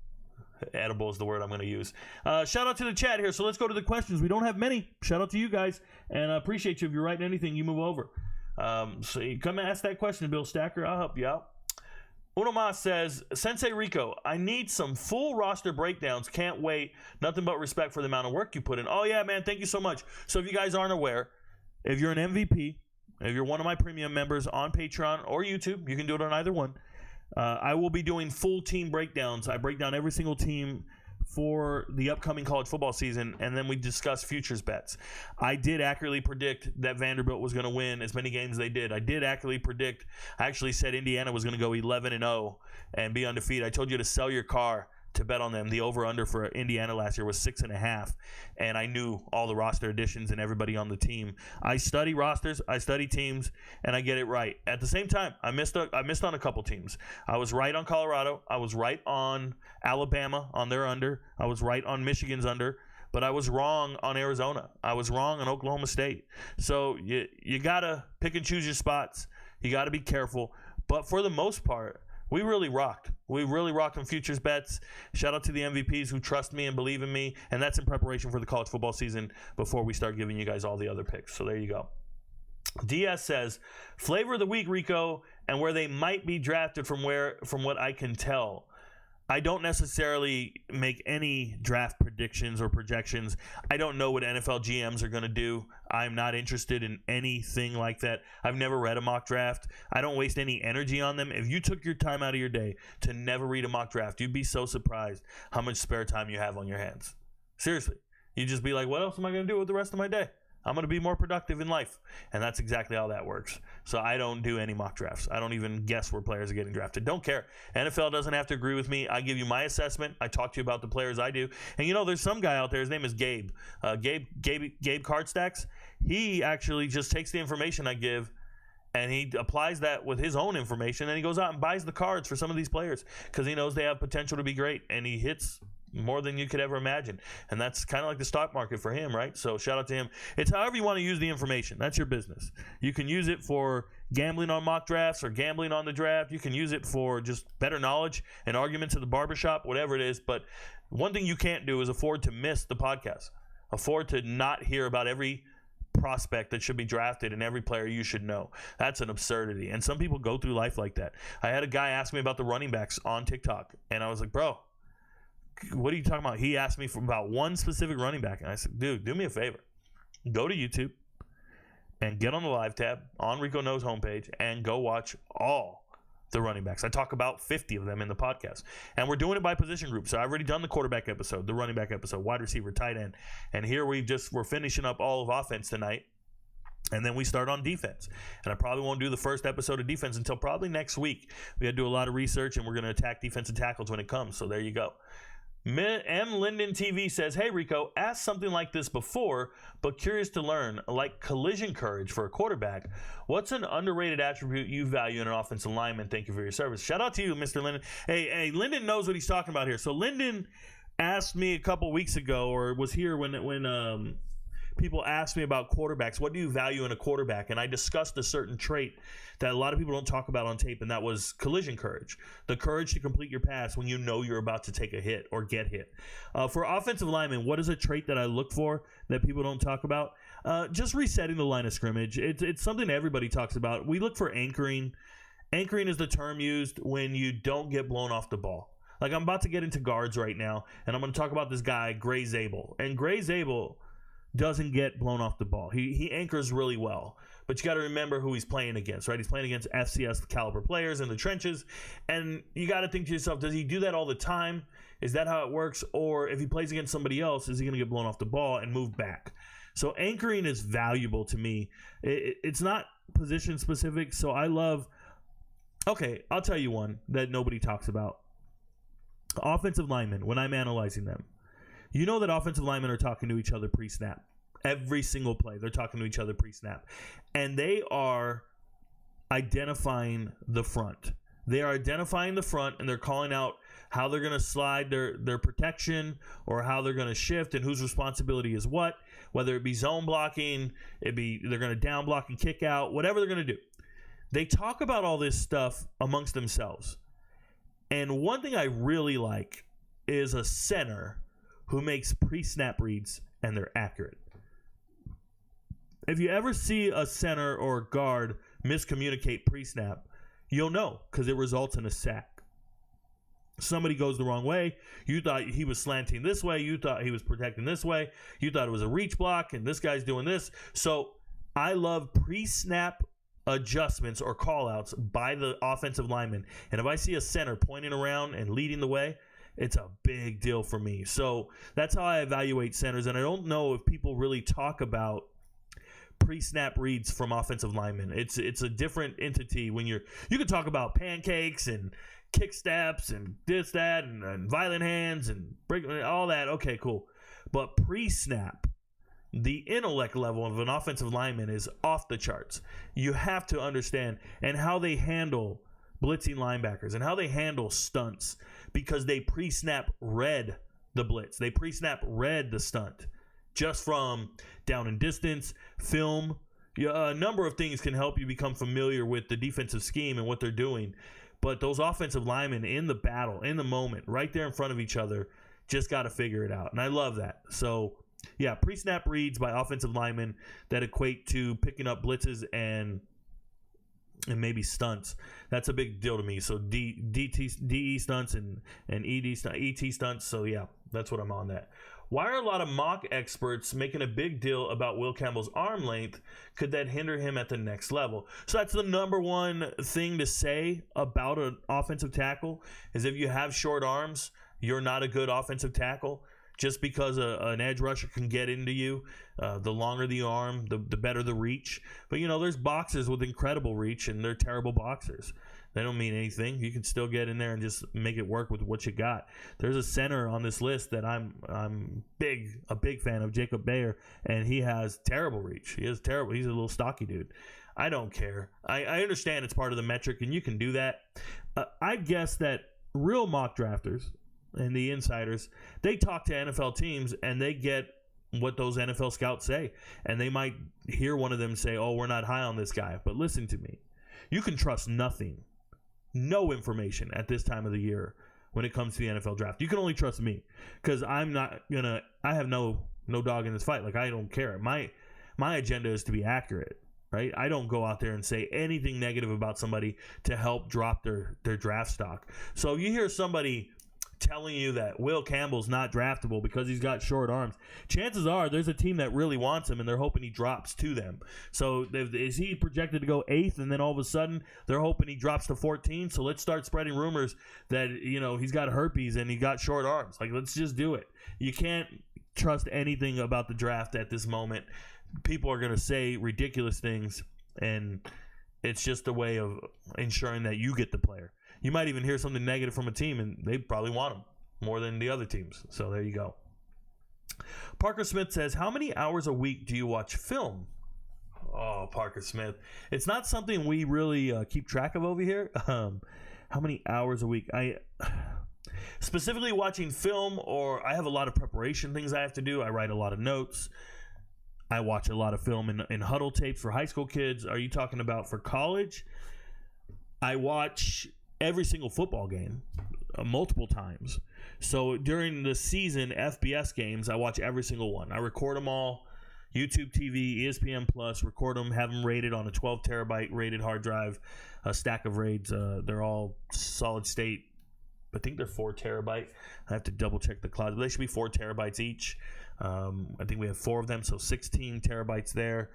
Edible is the word I'm going to use. Shout out to the chat here. So let's go to the questions. We don't have many. Shout out to you guys, and I appreciate you. If you're writing anything, you move over. So you come and ask that question, Bill Stacker. I'll help you out. Unoma says, Sensei Rico, I need some full roster breakdowns. Can't wait. Nothing but respect for the amount of work you put in. Oh, yeah, man. Thank you so much. So if you guys aren't aware, if you're an MVP, if you're one of my premium members on Patreon or YouTube, you can do it on either one. I will be doing full team breakdowns. I break down every single team for the upcoming college football season, and then we discuss futures bets. I did accurately predict that Vanderbilt was going to win as many games as they did. I did accurately predict. I actually said Indiana was going to go 11-0 and be undefeated. I told you to sell your car to bet on them. The over-under for Indiana last year was 6.5, and I knew all the roster additions and everybody on the team. I study rosters, I study teams, and I get it right. At the same time, I missed on a couple teams. I was right on Colorado. I was right on Alabama on their under. I was right on Michigan's under, but I was wrong on Arizona. I was wrong on Oklahoma State. So you got to pick and choose your spots. You got to be careful. But for the most part, we really rocked. We really rocked on futures bets. Shout out to the MVPs who trust me and believe in me. And that's in preparation for the college football season before we start giving you guys all the other picks. So there you go. DS says, flavor of the week, Rico, and where they might be drafted from what I can tell. I don't necessarily make any draft predictions or projections. I don't know what NFL GMs are going to do. I'm not interested in anything like that. I've never read a mock draft. I don't waste any energy on them. If you took your time out of your day to never read a mock draft, you'd be so surprised how much spare time you have on your hands. Seriously. You'd just be like, what else am I going to do with the rest of my day? I'm going to be more productive in life. And that's exactly how that works. So I don't do any mock drafts. I don't even guess where players are getting drafted. Don't care. NFL doesn't have to agree with me. I give you my assessment. I talk to you about the players I do. And, you know, there's some guy out there. His name is Gabe. Gabe Cardstacks. He actually just takes the information I give and he applies that with his own information. And he goes out and buys the cards for some of these players because he knows they have potential to be great. And he hits more than you could ever imagine. And that's kind of like the stock market for him, right? So shout out to him. It's however you want to use the information. That's your business. You can use it for gambling on mock drafts or gambling on the draft. You can use it for just better knowledge and arguments at the barbershop, whatever it is. But one thing you can't do is afford to miss the podcast. Afford to not hear about every prospect that should be drafted and every player you should know. That's an absurdity. And some people go through life like that. I had a guy ask me about the running backs on TikTok. And I was like, bro, what are you talking about? He asked me about one specific running back. And I said, dude, do me a favor. Go to YouTube and get on the live tab on RicoKnows homepage and go watch all the running backs. I talk about 50 of them in the podcast. And we're doing it by position group. So I've already done the quarterback episode, the running back episode, wide receiver, tight end. And here we're finishing up all of offense tonight. And then we start on defense. And I probably won't do the first episode of defense until probably next week. We got to do a lot of research and we're going to attack defensive tackles when it comes. So there you go. M. Linden TV says, hey, Rico, asked something like this before, but curious to learn, like collision courage for a quarterback. What's an underrated attribute you value in an offensive lineman? Thank you for your service. Shout out to you, Mr. Linden. Hey, Linden knows what he's talking about here. So Linden asked me a couple weeks ago, or was here when people asked me about quarterbacks. What do you value in a quarterback? And I discussed a certain trait that a lot of people don't talk about on tape, and that was collision courage. The courage to complete your pass when you know you're about to take a hit or get hit. For offensive linemen, what is a trait that I look for that people don't talk about? Just resetting the line of scrimmage. It's something everybody talks about. We look for anchoring. Anchoring is the term used when you don't get blown off the ball. Like I'm about to get into guards right now, and I'm going to talk about this guy, Gray Zabel. And Gray Zabel doesn't get blown off the ball. He anchors really well. But you got to remember who he's playing against, right? He's playing against FCS caliber players in the trenches. And you got to think to yourself, does he do that all the time? Is that how it works? Or if he plays against somebody else, is he going to get blown off the ball and move back? So anchoring is valuable to me. It's not position specific. So I love, okay, I'll tell you one that nobody talks about. Offensive linemen, when I'm analyzing them. You know that offensive linemen are talking to each other pre-snap. Every single play, they're talking to each other pre-snap. And they are identifying the front. They are identifying the front, and they're calling out how they're going to slide their protection or how they're going to shift and whose responsibility is what, whether it be zone blocking, they're going to down block and kick out, whatever they're going to do. They talk about all this stuff amongst themselves. And one thing I really like is a center who makes pre-snap reads and they're accurate. If you ever see a center or guard miscommunicate pre-snap, you'll know because it results in a sack. Somebody goes the wrong way. You thought he was slanting this way. You thought he was protecting this way. You thought it was a reach block and this guy's doing this. So I love pre-snap adjustments or call-outs by the offensive lineman. And if I see a center pointing around and leading the way, it's a big deal for me. So that's how I evaluate centers. And I don't know if people really talk about pre-snap reads from offensive linemen. It's a different entity when you can talk about pancakes and kick steps and this, that, and violent hands and break, all that. Okay, cool. But pre-snap, the intellect level of an offensive lineman is off the charts. You have to understand and how they handle blitzing linebackers and how they handle stunts because they pre-snap read the blitz. They pre-snap read the stunt just from down and distance, film. A number of things can help you become familiar with the defensive scheme and what they're doing. But those offensive linemen in the battle, in the moment, right there in front of each other, just got to figure it out. And I love that. So, yeah, pre-snap reads by offensive linemen that equate to picking up blitzes and and maybe stunts. That's a big deal to me. So DE stunts and ET stunts. So yeah, that's what I'm on that. Why are a lot of mock experts making a big deal about Will Campbell's arm length? Could that hinder him at the next level? So that's the number one thing to say about an offensive tackle is if you have short arms, you're not a good offensive tackle. Just because an edge rusher can get into you, the longer the arm, the better the reach. But, there's boxers with incredible reach, and they're terrible boxers. They don't mean anything. You can still get in there and just make it work with what you got. There's a center on this list that I'm a big fan of, Jacob Bayer, and he has terrible reach. He's a little stocky dude. I don't care. I understand it's part of the metric, and you can do that. I guess that real mock drafters and the insiders, they talk to NFL teams and they get what those NFL scouts say. And they might hear one of them say, oh, we're not high on this guy. But listen to me. You can trust nothing, no information at this time of the year when it comes to the NFL draft. You can only trust me because I have no dog in this fight. Like, I don't care. My agenda is to be accurate, right? I don't go out there and say anything negative about somebody to help drop their draft stock. So you hear somebody telling you that Will Campbell's not draftable because he's got short arms, chances are there's a team that really wants him and they're hoping he drops to them. So is he projected to go 8th and then all of a sudden they're hoping he drops to 14? So let's start spreading rumors that he's got herpes and he got short arms. Like, let's just do it. You can't trust anything about the draft at this moment. People are going to say ridiculous things, and it's just a way of ensuring that you get the player. You might even hear something negative from a team, and they probably want him more than the other teams. So there you go. Parker Smith says, how many hours a week do you watch film? Oh, Parker Smith. It's not something we really keep track of over here. How many hours a week? I specifically watching film, or I have a lot of preparation things I have to do. I write a lot of notes. I watch a lot of film in huddle tapes for high school kids. Are you talking about for college? I watch every single football game multiple times. So during the season FBS games, I watch every single one. I record them all, YouTube TV, ESPN Plus, record them, have them rated on a 12 terabyte rated hard drive, a stack of RAIDs. They're all solid state. I think they're 4 terabyte. I have to double check the cloud. They should be 4 terabytes each. I think we have 4 of them, so 16 terabytes there.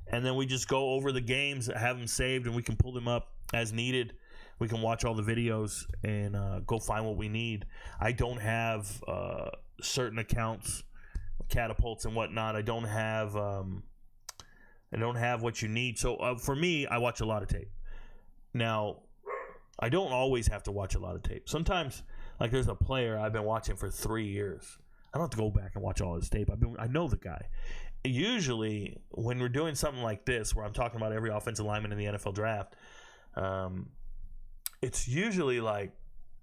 And then we just go over the games, have them saved, and we can pull them up as needed. We can watch all the videos and go find what we need. I don't have certain accounts, catapults and whatnot. I don't have what you need. So for me, I watch a lot of tape. Now, I don't always have to watch a lot of tape. Sometimes, like, there's a player I've been watching for 3 years. I don't have to go back and watch all his tape. I know the guy. Usually, when we're doing something like this, where I'm talking about every offensive lineman in the NFL draft, it's usually like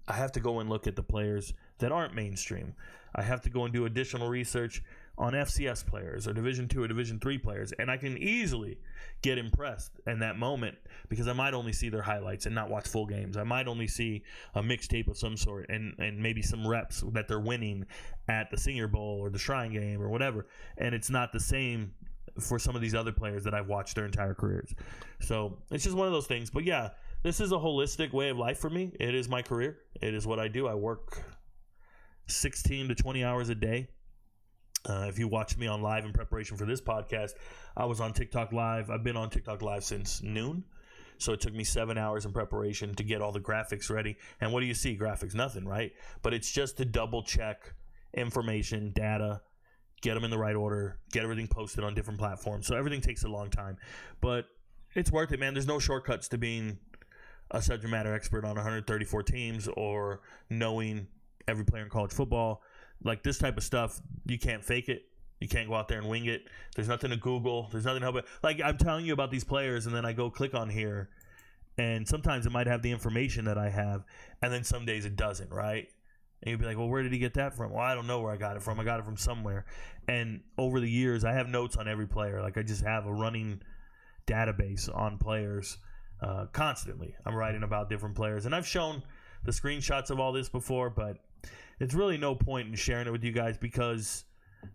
I have to go and look at the players that aren't mainstream. I have to go and do additional research on FCS players or Division II or Division III players, and I can easily get impressed in that moment because I might only see their highlights and not watch full games. I might only see a mixtape of some sort and maybe some reps that they're winning at the Senior Bowl or the Shrine Game or whatever, and it's not the same for some of these other players that I've watched their entire careers. So it's just one of those things. But yeah, this is a holistic way of life for me. It is my career. It is what I do. I work 16 to 20 hours a day. If you watch me on live in preparation for this podcast, I was on TikTok Live. I've been on TikTok Live since noon. So it took me 7 hours in preparation to get all the graphics ready. And what do you see? Graphics, nothing, right? But it's just to double check information, data, get them in the right order, get everything posted on different platforms. So everything takes a long time. But it's worth it, man. There's no shortcuts to being a subject matter expert on 134 teams or knowing every player in college football. Like, this type of stuff, you can't fake it. You can't go out there and wing it. There's nothing to Google. There's nothing to help it. Like, I'm telling you about these players, and then I go click on here, and sometimes it might have the information that I have, and then some days it doesn't, right? And you'd be like, well, where did he get that from? Well, I don't know where I got it from. I got it from somewhere. And over the years, I have notes on every player. Like, I just have a running database on players constantly. I'm writing about different players. And I've shown the screenshots of all this before, but it's really no point in sharing it with you guys because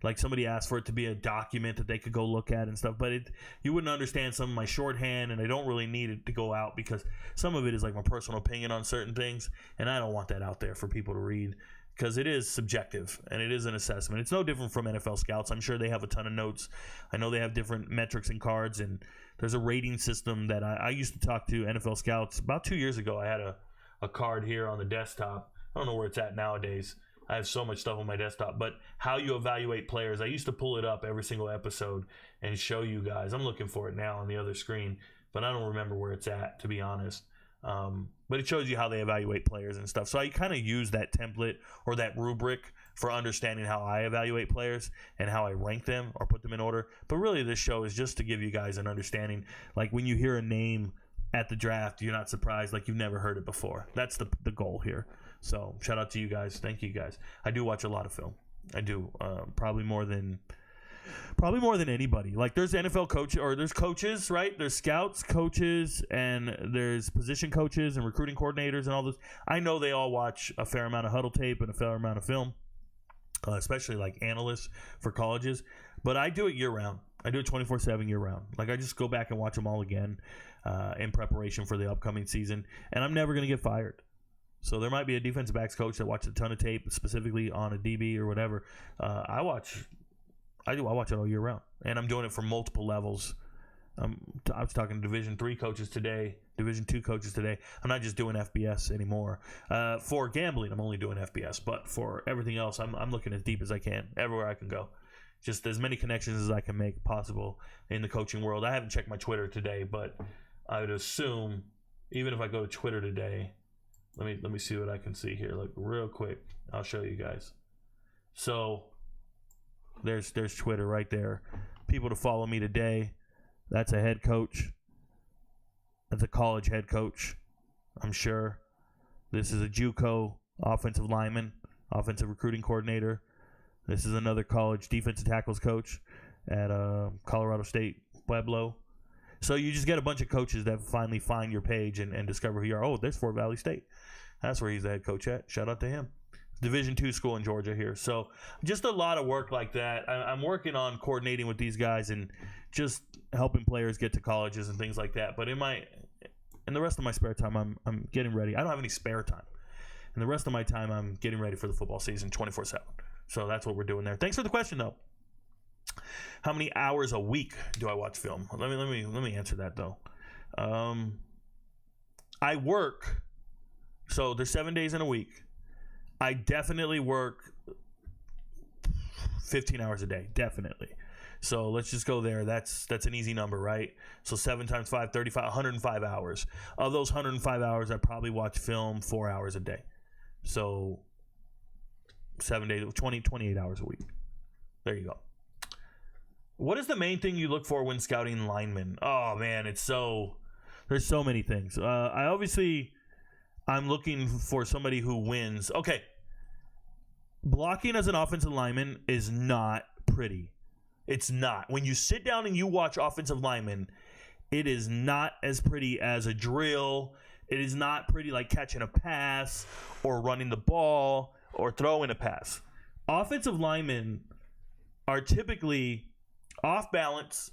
Like somebody asked for it to be a document that they could go look at and stuff, but you wouldn't understand some of my shorthand, and I don't really need it to go out because some of it is like my personal opinion on certain things, and I don't want that out there for people to read because it is subjective and it is an assessment. It's no different from NFL scouts. I'm sure they have a ton of notes. I know they have different metrics and cards, and there's a rating system that I used to talk to NFL scouts. About 2 years ago, I had a card here on the desktop. I don't know where it's at nowadays. I have so much stuff on my desktop, but how you evaluate players, I used to pull it up every single episode and show you guys. I'm looking for it now on the other screen, but I don't remember where it's at, to be honest. But it shows you how they evaluate players and stuff. So I kind of use that template or that rubric for understanding how I evaluate players and how I rank them or put them in order. But really, this show is just to give you guys an understanding. Like when you hear a name at the draft, you're not surprised like you've never heard it before. That's the goal here. So shout out to you guys. Thank you guys. I do watch a lot of film. I do probably more than anybody. Like there's NFL coach or there's coaches, right? There's scouts, coaches, and there's position coaches and recruiting coordinators and all this. I know they all watch a fair amount of huddle tape and a fair amount of film, especially like analysts for colleges. But I do it year round. I do it 24/7 year round. Like I just go back and watch them all again in preparation for the upcoming season, and I'm never going to get fired. So there might be a defensive backs coach that watches a ton of tape, specifically on a DB or whatever. I watch it all year round, and I'm doing it for multiple levels. I was talking to Division III coaches today, Division II coaches today. I'm not just doing FBS anymore. For gambling, I'm only doing FBS, but for everything else, I'm looking as deep as I can, everywhere I can go. Just as many connections as I can make possible in the coaching world. I haven't checked my Twitter today, but I would assume, even if I go to Twitter today, let me see what I can see here. Like real quick, I'll show you guys. So there's Twitter right there. People to follow me today. That's a head coach. That's a college head coach, I'm sure. This is a JUCO offensive lineman, offensive recruiting coordinator. This is another college defensive tackles coach at Colorado State Pueblo. So you just get a bunch of coaches that finally find your page and discover who you are. Oh, there's Fort Valley State. That's where he's the head coach at. Shout out to him. Division II school in Georgia here. So just a lot of work like that. I'm working on coordinating with these guys and just helping players get to colleges and things like that. But in the rest of my spare time, I'm getting ready. I don't have any spare time. And the rest of my time, I'm getting ready for the football season 24/7. So that's what we're doing there. Thanks for the question, though. How many hours a week do I watch film? Let me answer that though. I work, so there's 7 days in a week. I definitely work 15 hours a day, definitely. So let's just go there. That's an easy number, right? So 7 times 5, 35, 105 hours. Of those 105 hours, I probably watch film 4 hours a day. So 7 days, 28 hours a week. There you go. What is the main thing you look for when scouting linemen? Oh man, there's so many things. I'm looking for somebody who wins. Okay, blocking as an offensive lineman is not pretty. It's not. When you sit down and you watch offensive linemen, it is not as pretty as a drill. It is not pretty like catching a pass or running the ball or throwing a pass. Offensive linemen are typically off balance,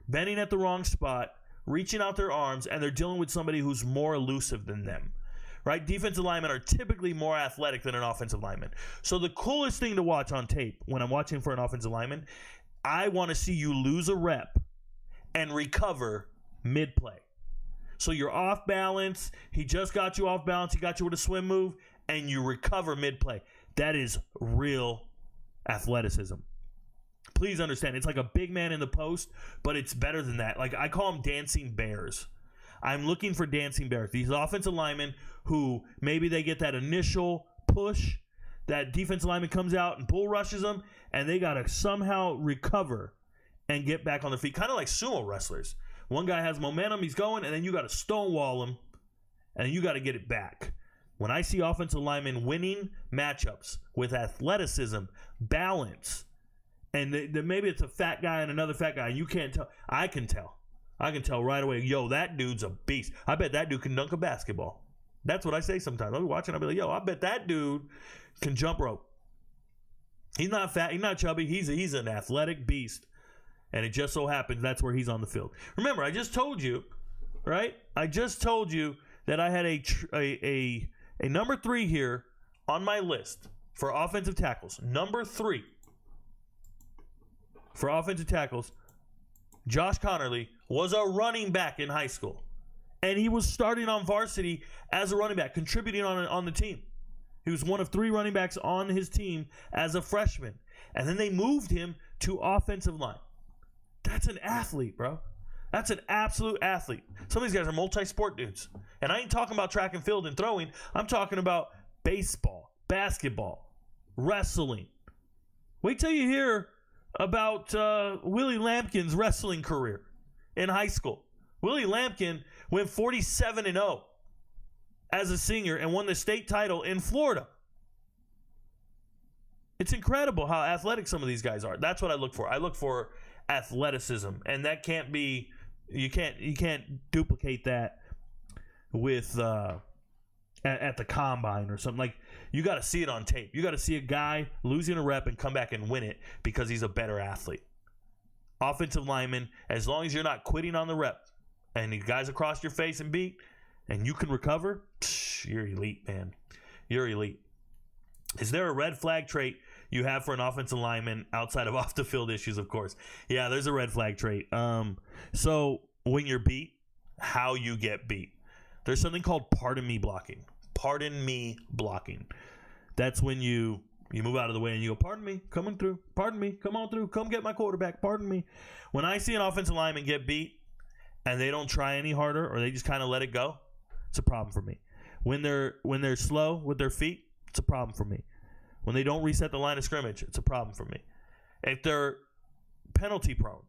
bending at the wrong spot, reaching out their arms, and they're dealing with somebody who's more elusive than them, right? Defensive linemen are typically more athletic than an offensive lineman. So the coolest thing to watch on tape when I'm watching for an offensive lineman, I want to see you lose a rep and recover mid-play. So you're off balance. He just got you off balance. He got you with a swim move, and you recover mid-play. That is real athleticism. Please understand, it's like a big man in the post, but it's better than that. Like I call them dancing bears. I'm looking for dancing bears. These offensive linemen who maybe they get that initial push, that defensive lineman comes out and bull rushes them, and they got to somehow recover and get back on their feet. Kind of like sumo wrestlers. One guy has momentum, he's going, and then you got to stonewall him, and you got to get it back. When I see offensive linemen winning matchups with athleticism, balance, and maybe it's a fat guy and another fat guy, and you can't tell. I can tell. I can tell right away, yo, that dude's a beast. I bet that dude can dunk a basketball. That's what I say sometimes. I'll be watching, I'll be like, yo, I bet that dude can jump rope. He's not fat. He's not chubby. He's an athletic beast. And it just so happens that's where he's on the field. Remember, I just told you, right? I just told you that I had a number 3 here on my list for offensive tackles. Number 3 for offensive tackles, Josh Conerly was a running back in high school. And he was starting on varsity as a running back, contributing on the team. He was one of 3 running backs on his team as a freshman. And then they moved him to offensive line. That's an athlete, bro. That's an absolute athlete. Some of these guys are multi-sport dudes. And I ain't talking about track and field and throwing. I'm talking about baseball, basketball, wrestling. Wait till you hear about Willie Lampkin's wrestling career in high school. Willie Lampkin went 47-0 as a senior and won the state title in Florida. It's incredible how athletic some of these guys are. That's what I look for. I look for athleticism, and that can't be, you can't duplicate that with at the combine or something. Like, you got to see it on tape. You got to see a guy losing a rep and come back and win it because he's a better athlete. Offensive lineman, as long as you're not quitting on the rep and the guys across your face and beat and you can recover, you're elite, man. You're elite. Is there a red flag trait you have for an offensive lineman outside of off the field issues, of course? Yeah, there's a red flag trait. So when you're beat, how you get beat. There's something called pardon me blocking. Pardon me blocking. That's when you move out of the way and you go, pardon me, coming through. Pardon me, come on through. Come get my quarterback. Pardon me. When I see an offensive lineman get beat and they don't try any harder or they just kind of let it go, it's a problem for me. When they're slow with their feet, it's a problem for me. When they don't reset the line of scrimmage, it's a problem for me. If they're penalty prone,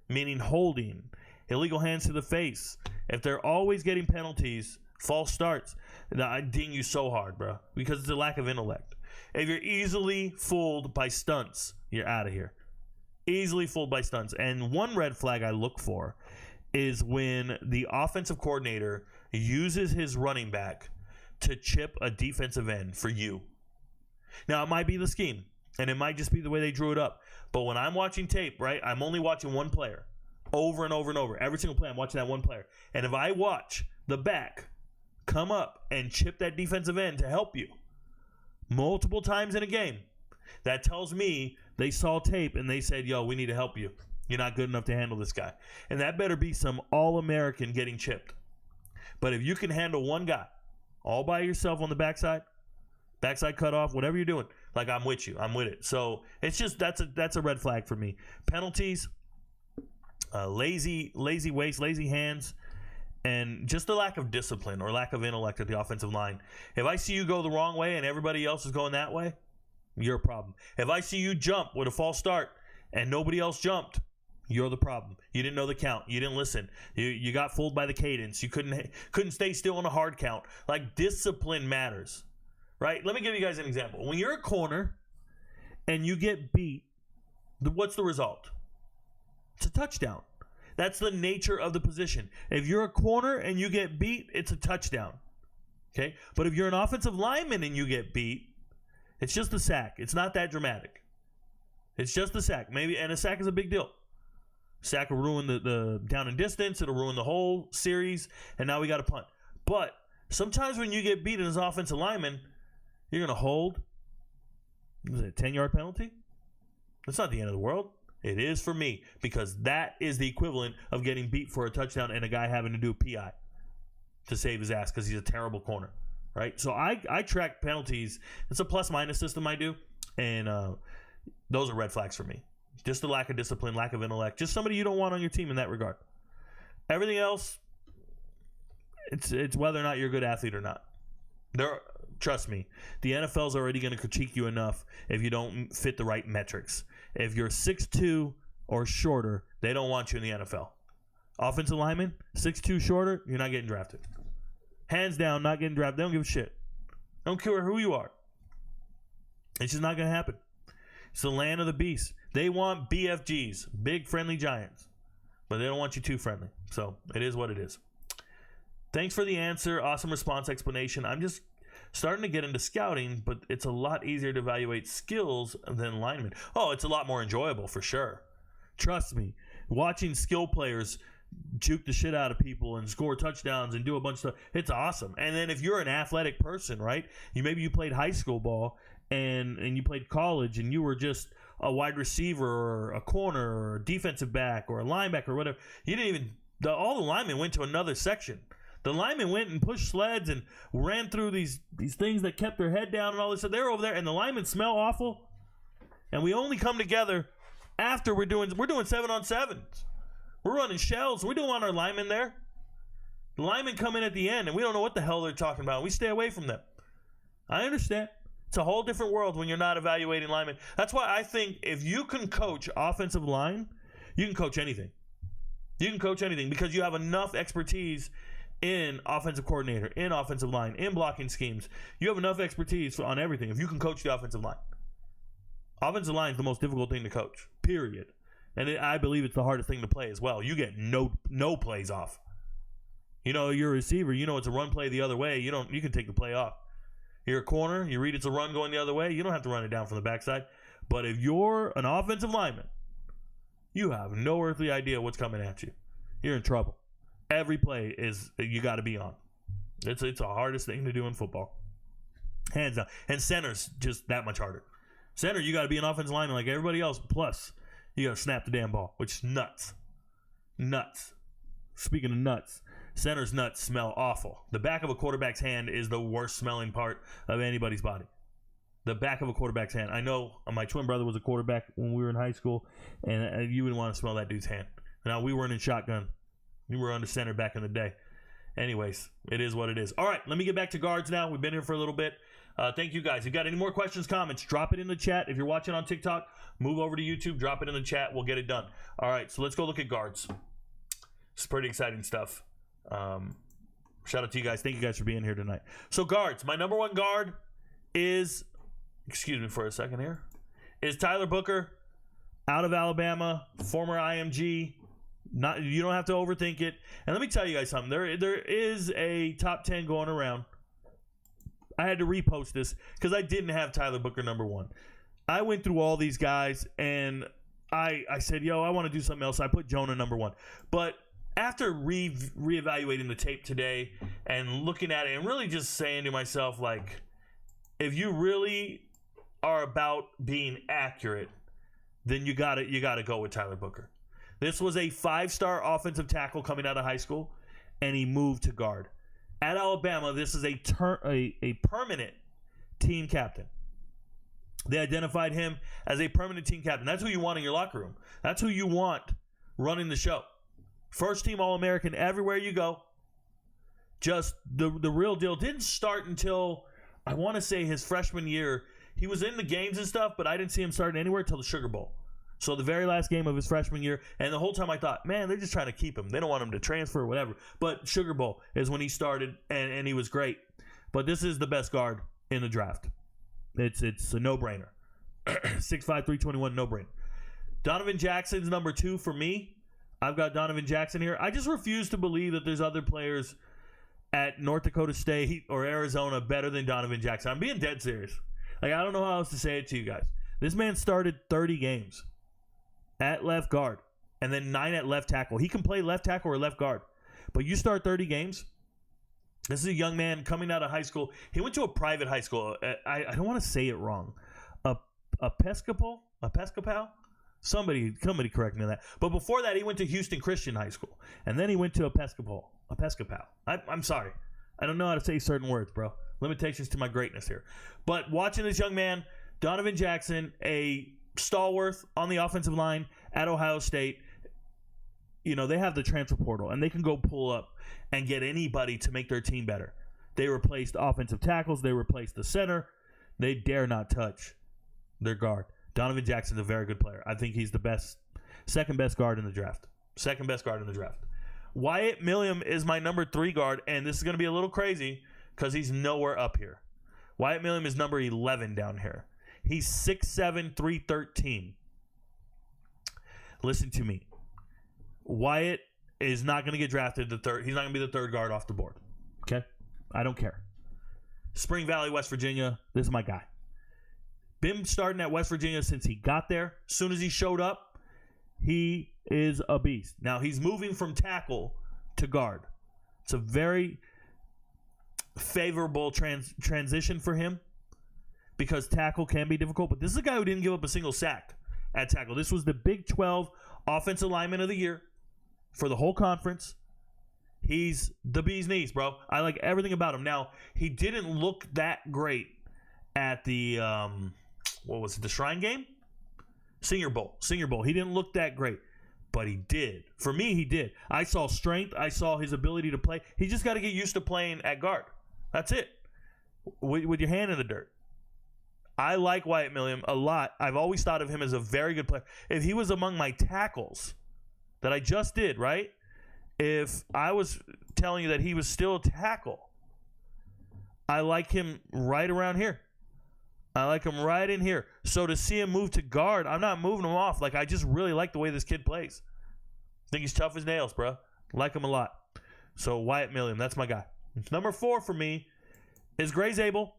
meaning holding, illegal hands to the face, if they're always getting penalties, false starts, I ding you so hard, bro, because it's a lack of intellect. If you're easily fooled by stunts, you're out of here. Easily fooled by stunts. And one red flag I look for is when the offensive coordinator uses his running back to chip a defensive end for you. Now, it might be the scheme, and it might just be the way they drew it up. But when I'm watching tape, right, I'm only watching one player over and over and over. Every single play, I'm watching that one player. And if I watch the back come up and chip that defensive end to help you multiple times in a game, that tells me they saw tape and they said, yo, we need to help you. You're not good enough to handle this guy. And that better be some All-American getting chipped. But if you can handle one guy all by yourself on the backside cutoff, whatever you're doing, like, I'm with you. I'm with it. So it's just that's a red flag for me. Penalties, lazy waist, lazy hands, and just the lack of discipline or lack of intellect at the offensive line. If I see you go the wrong way and everybody else is going that way, you're a problem. If I see you jump with a false start and nobody else jumped, you're the problem. You didn't know the count. You didn't listen. You got fooled by the cadence. You couldn't stay still on a hard count. Like, discipline matters, right? Let me give you guys an example. When you're a corner and you get beat, what's the result? It's a touchdown. That's the nature of the position. If you're a corner and you get beat, it's a touchdown. Okay? But if you're an offensive lineman and you get beat, it's just a sack. It's not that dramatic. It's just a sack. Maybe, and a sack is a big deal. Sack will ruin the down and distance. It'll ruin the whole series. And now we got to punt. But sometimes when you get beat as an offensive lineman, you're going to hold. Is it a 10-yard penalty? That's not the end of the world. It is for me, because that is the equivalent of getting beat for a touchdown and a guy having to do a PI to save his ass because he's a terrible corner, right? So I track penalties. It's a plus-minus system I do, and those are red flags for me. Just the lack of discipline, lack of intellect, just somebody you don't want on your team in that regard. Everything else, it's whether or not you're a good athlete or not. Trust me, the NFL's already going to critique you enough if you don't fit the right metrics. If you're 6'2" or shorter, they don't want you in the NFL. Offensive lineman, 6'2" shorter, you're not getting drafted. Hands down, not getting drafted. They don't give a shit. Don't care who you are. It's just not going to happen. It's the land of the beast. They want BFGs, big friendly giants, but they don't want you too friendly. So it is what it is. Thanks for the answer. Awesome response explanation. I'm just starting to get into scouting, but it's a lot easier to evaluate skills than linemen. Oh, it's a lot more enjoyable for sure. Trust me, watching skill players juke the shit out of people and score touchdowns and do a bunch of stuff, it's awesome. And then if you're an athletic person, right, maybe you played high school ball and you played college and you were just a wide receiver or a corner or a defensive back or a linebacker or whatever, you didn't even, all the linemen went to another section. The linemen went and pushed sleds and ran through these things that kept their head down and all this stuff. They were over there, and the linemen smell awful. And we only come together after we're doing 7-on-7s. We're running shells. We don't want our linemen there. The linemen come in at the end, and we don't know what the hell they're talking about. We stay away from them. I understand. It's a whole different world when you're not evaluating linemen. That's why I think if you can coach offensive line, you can coach anything. You can coach anything because you have enough expertise in offensive coordinator, in offensive line, in blocking schemes. You have enough expertise on everything if you can coach the offensive line. Offensive line is the most difficult thing to coach, period. And I believe it's the hardest thing to play as well. You get no plays off. You're a receiver. It's a run play the other way. You can take the play off. You're a corner. You read it's a run going the other way. You don't have to run it down from the backside. But if you're an offensive lineman, you have no earthly idea what's coming at you. You're in trouble. Every play you got to be on. It's the hardest thing to do in football. Hands down. And center's just that much harder. Center, you got to be an offensive lineman like everybody else. Plus, you got to snap the damn ball, which is nuts. Nuts. Speaking of nuts, center's nuts smell awful. The back of a quarterback's hand is the worst smelling part of anybody's body. The back of a quarterback's hand. I know my twin brother was a quarterback when we were in high school, and you wouldn't want to smell that dude's hand. Now, we weren't in shotgun. We were under center back in the day. Anyways, it is what it is. All right, let me get back to guards now. We've been here for a little bit. Thank you, guys. If you got any more questions, comments, drop it in the chat. If you're watching on TikTok, move over to YouTube, drop it in the chat. We'll get it done. All right, so let's go look at guards. It's pretty exciting stuff. Shout out to you guys. Thank you guys for being here tonight. So guards, my number one guard is, excuse me for a second here, is Tyler Booker, out of Alabama, former IMG. You don't have to overthink it. And let me tell you guys something. There is a top 10 going around. I had to repost this because I didn't have Tyler Booker number one. I went through all these guys, and I said, I want to do something else. I put Jonah number one. But after reevaluating the tape today and looking at it and really just saying to myself, like, if you really are about being accurate, then you gotta go with Tyler Booker. This was a 5-star offensive tackle coming out of high school, and he moved to guard. At Alabama, this is a permanent team captain. They identified him as a permanent team captain. That's who you want in your locker room. That's who you want running the show. First team All-American everywhere you go. Just the real deal. Didn't start until, I want to say, his freshman year. He was in the games and stuff, but I didn't see him starting anywhere until the Sugar Bowl. So the very last game of his freshman year, and the whole time I thought, man, they're just trying to keep him. They don't want him to transfer or whatever. But Sugar Bowl is when he started, and he was great. But this is the best guard in the draft. It's a no-brainer. 6'5", 321, no-brainer. Donovan Jackson's number 2 for me. I've got Donovan Jackson here. I just refuse to believe that there's other players at North Dakota State or Arizona better than Donovan Jackson. I'm being dead serious. Like, I don't know how else to say it to you guys. This man started 30 games at left guard and then 9 at left tackle. He can play left tackle or left guard. But you start 30 games. This is a young man coming out of high school. He went to a private high school. I don't want to say it wrong. Episcopal? Somebody correct me on that. But before that, he went to Houston Christian High School. And then he went to Episcopal. I'm sorry. I don't know how to say certain words, bro. Limitations to my greatness here. But watching this young man, Donovan Jackson, a stalwart on the offensive line at Ohio State, they have the transfer portal, and they can go pull up and get anybody to make their team better. They replaced offensive tackles. They replaced the center. They dare not touch their guard. Donovan Jackson's a very good player. I think he's the second best guard in the draft. Wyatt Milum is my number 3 guard, and this is going to be a little crazy because he's nowhere up here. Wyatt Milum is number 11 down here. He's 6'7", 313. Listen to me. Wyatt is not going to get drafted the third. He's not going to be the third guard off the board. Okay? I don't care. Spring Valley, West Virginia. This is my guy. Been starting at West Virginia since he got there. As soon as he showed up, he is a beast. Now, he's moving from tackle to guard. It's a very favorable transition for him because tackle can be difficult. But this is a guy who didn't give up a single sack at tackle. This was the Big 12 Offensive Lineman of the Year for the whole conference. He's the bee's knees, bro. I like everything about him. Now, he didn't look that great at the, the Shrine Game? Senior Bowl. He didn't look that great, but he did. For me, he did. I saw strength. I saw his ability to play. He just got to get used to playing at guard. That's it. With your hand in the dirt. I like Wyatt Milum a lot. I've always thought of him as a very good player. If he was among my tackles that I just did, right? If I was telling you that he was still a tackle, I like him right around here. I like him right in here. So to see him move to guard, I'm not moving him off. Like, I just really like the way this kid plays. I think he's tough as nails, bro. Like him a lot. So Wyatt Milum, that's my guy. Number 4 for me is Zabel.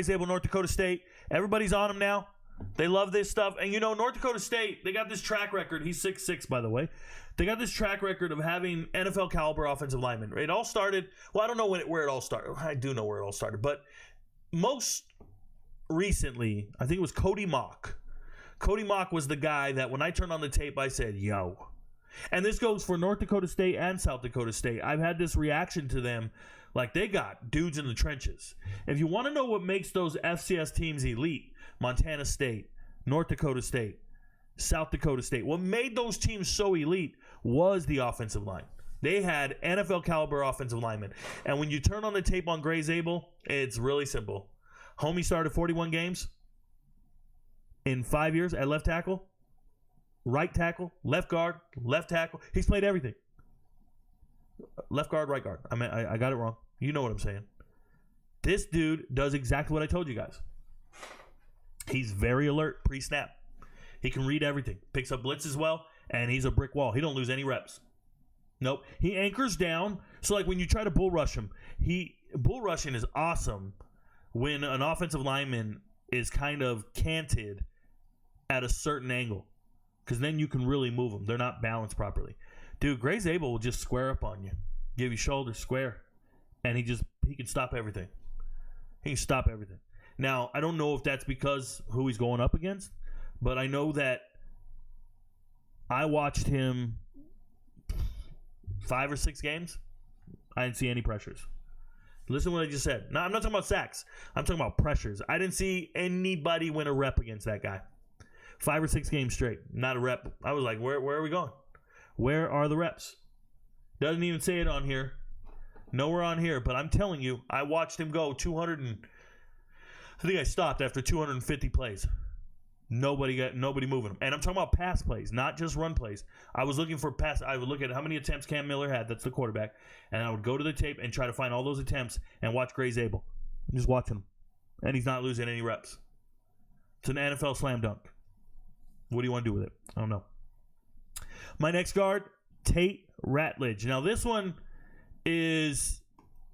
Zabel, North Dakota State. Everybody's on him now. They love this stuff. And, North Dakota State, they got this track record. He's 6'6", by the way. They got this track record of having NFL-caliber offensive linemen. It all started – well, I don't know where it all started. I do know where it all started. But most recently, I think it was Cody Mock. Cody Mock was the guy that when I turned on the tape, I said, yo. And this goes for North Dakota State and South Dakota State. I've had this reaction to them. Like, they got dudes in the trenches. If you want to know what makes those FCS teams elite, Montana State, North Dakota State, South Dakota State, what made those teams so elite was the offensive line. They had NFL caliber offensive linemen. And when you turn on the tape on Zabel, it's really simple. Homie started 41 games in 5 years at left tackle, right tackle, left guard, left tackle. He's played everything. Left guard, right guard. I got it wrong. You know what I'm saying. This dude does exactly what I told you guys. He's very alert pre-snap. He can read everything. Picks up blitz as well, and he's a brick wall. He don't lose any reps. Nope. He anchors down. So, like, when you try to bull rush him, bull rushing is awesome when an offensive lineman is kind of canted at a certain angle because then you can really move them. They're not balanced properly. Dude, Zabel will just square up on you, give you shoulder square, and he can stop everything. He can stop everything. Now, I don't know if that's because who he's going up against, but I know that I watched him 5 or 6 games. I didn't see any pressures. Listen to what I just said. No, I'm not talking about sacks. I'm talking about pressures. I didn't see anybody win a rep against that guy. 5 or 6 games straight. Not a rep. I was like, where are we going? Where are the reps? Doesn't even say it on here. Nowhere on here. But I'm telling you, I watched him go 200 and I think I stopped after 250 plays. Nobody moving him. And I'm talking about pass plays, not just run plays. I was looking for pass. I would look at how many attempts Cam Miller had. That's the quarterback. And I would go to the tape and try to find all those attempts and watch Zabel. I'm just watching him. And he's not losing any reps. It's an NFL slam dunk. What do you want to do with it? I don't know. My next guard, Tate Ratledge. Now, this one is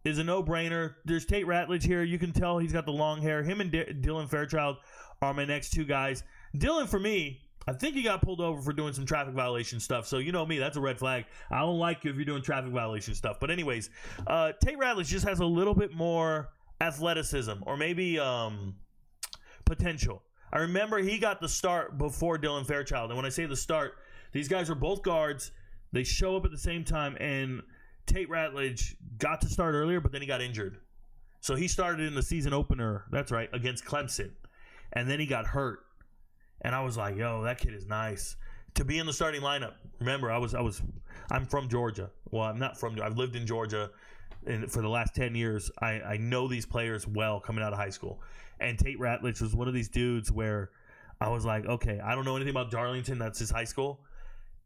a no-brainer. There's Tate Ratledge here. You can tell he's got the long hair. Him and Dylan Fairchild are my next 2 guys. Dylan, for me, I think he got pulled over for doing some traffic violation stuff. So, you know me, that's a red flag. I don't like you if you're doing traffic violation stuff. But anyways, Tate Ratledge just has a little bit more athleticism or maybe potential. I remember he got the start before Dylan Fairchild. And when I say the start, these guys are both guards. They show up at the same time, and Tate Ratledge got to start earlier, but then he got injured. So he started in the season opener, that's right, against Clemson. And then he got hurt. And I was like, yo, that kid is nice. To be in the starting lineup. Remember, I'm from Georgia. Well, I'm not from Georgia. I've lived in Georgia for the last 10 years. I know these players well coming out of high school. And Tate Ratledge was one of these dudes where I was like, okay, I don't know anything about Darlington. That's his high school.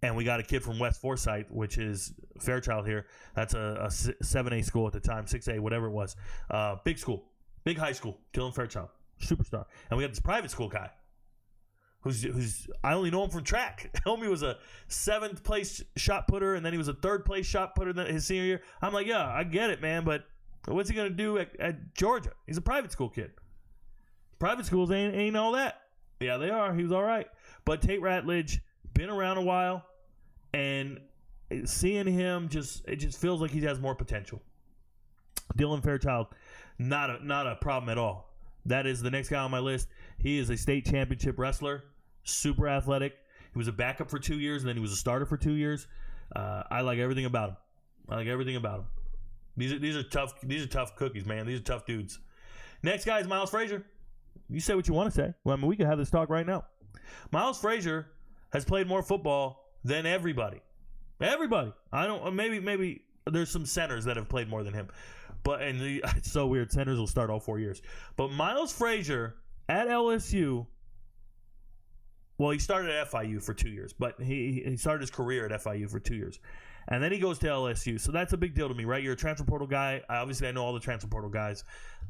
And we got a kid from West Forsyth, which is Fairchild here. That's a 7A school at the time, 6A, whatever it was. Big school, big high school. Dylan Fairchild, superstar. And we got this private school guy who's I only know him from track. Homie was a 7th place shot putter, and then he was a 3rd place shot putter his senior year. I'm like, yeah, I get it, man, but What's he going to do at Georgia? He's a private school kid. Private schools ain't all that. Yeah, they are. He was all right. But Tate Ratledge, been around a while, and seeing him it just feels like he has more potential. Dylan Fairchild, not a problem at all. That is the next guy on my list. He is a state championship wrestler, super athletic. He was a backup for 2 years, and then he was a starter for 2 years. I like everything about him. These are tough cookies, man. These are tough dudes. Next guy is Myles Frazier. You say what you want to say. Well, I mean, we can have this talk right now. Myles Frazier has played more football than everybody. I don't. Maybe there's some centers that have played more than him. It's so weird. Centers will start all 4 years. But Myles Frazier at LSU. Well, he started at FIU for 2 years, but he started his career at FIU for 2 years. And then he goes to LSU. So that's a big deal to me, right? You're a transfer portal guy. I know all the transfer portal guys.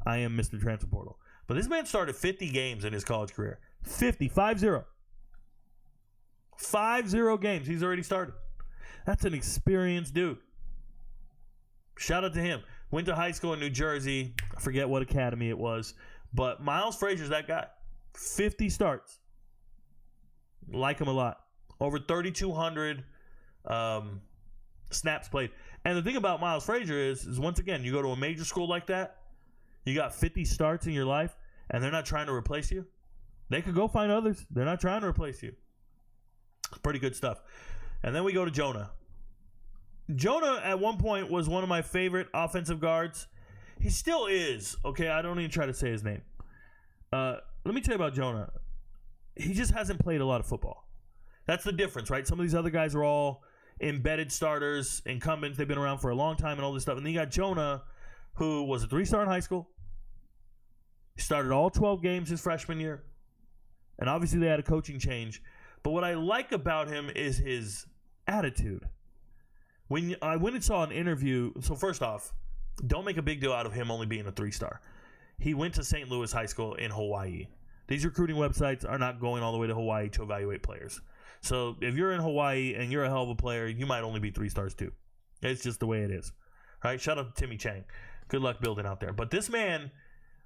I am Mr. Transfer Portal. But this man started 50 games in his college career. 50 games he's already started. That's an experienced dude. Shout out to him. Went to high school in New Jersey. I forget what academy it was. But Myles Frazier's that guy. 50 starts. Like him a lot. Over 3,200 snaps played. And the thing about Myles Frazier is once again, you go to a major school like that, you got 50 starts in your life, and they're not trying to replace you. They could go find others. They're not trying to replace you. Pretty good stuff. And then we go to Jonah. Jonah, at one point, was one of my favorite offensive guards. He still is. Okay, I don't even try to say his name. Let me tell you about Jonah. He just hasn't played a lot of football. That's the difference, right? Some of these other guys are all embedded starters, incumbents. They've been around for a long time and all this stuff. And then you got Jonah, who was a 3-star in high school. He started all 12 games his freshman year. And obviously they had a coaching change. But what I like about him is his attitude. When I went and saw an interview, so first off, don't make a big deal out of him only being a 3-star. He went to St. Louis High School in Hawaii. These recruiting websites are not going all the way to Hawaii to evaluate players. So if you're in Hawaii and you're a hell of a player, you might only be 3 stars too. It's just the way it is. Right? Shout out to Timmy Chang. Good luck building out there. But this man,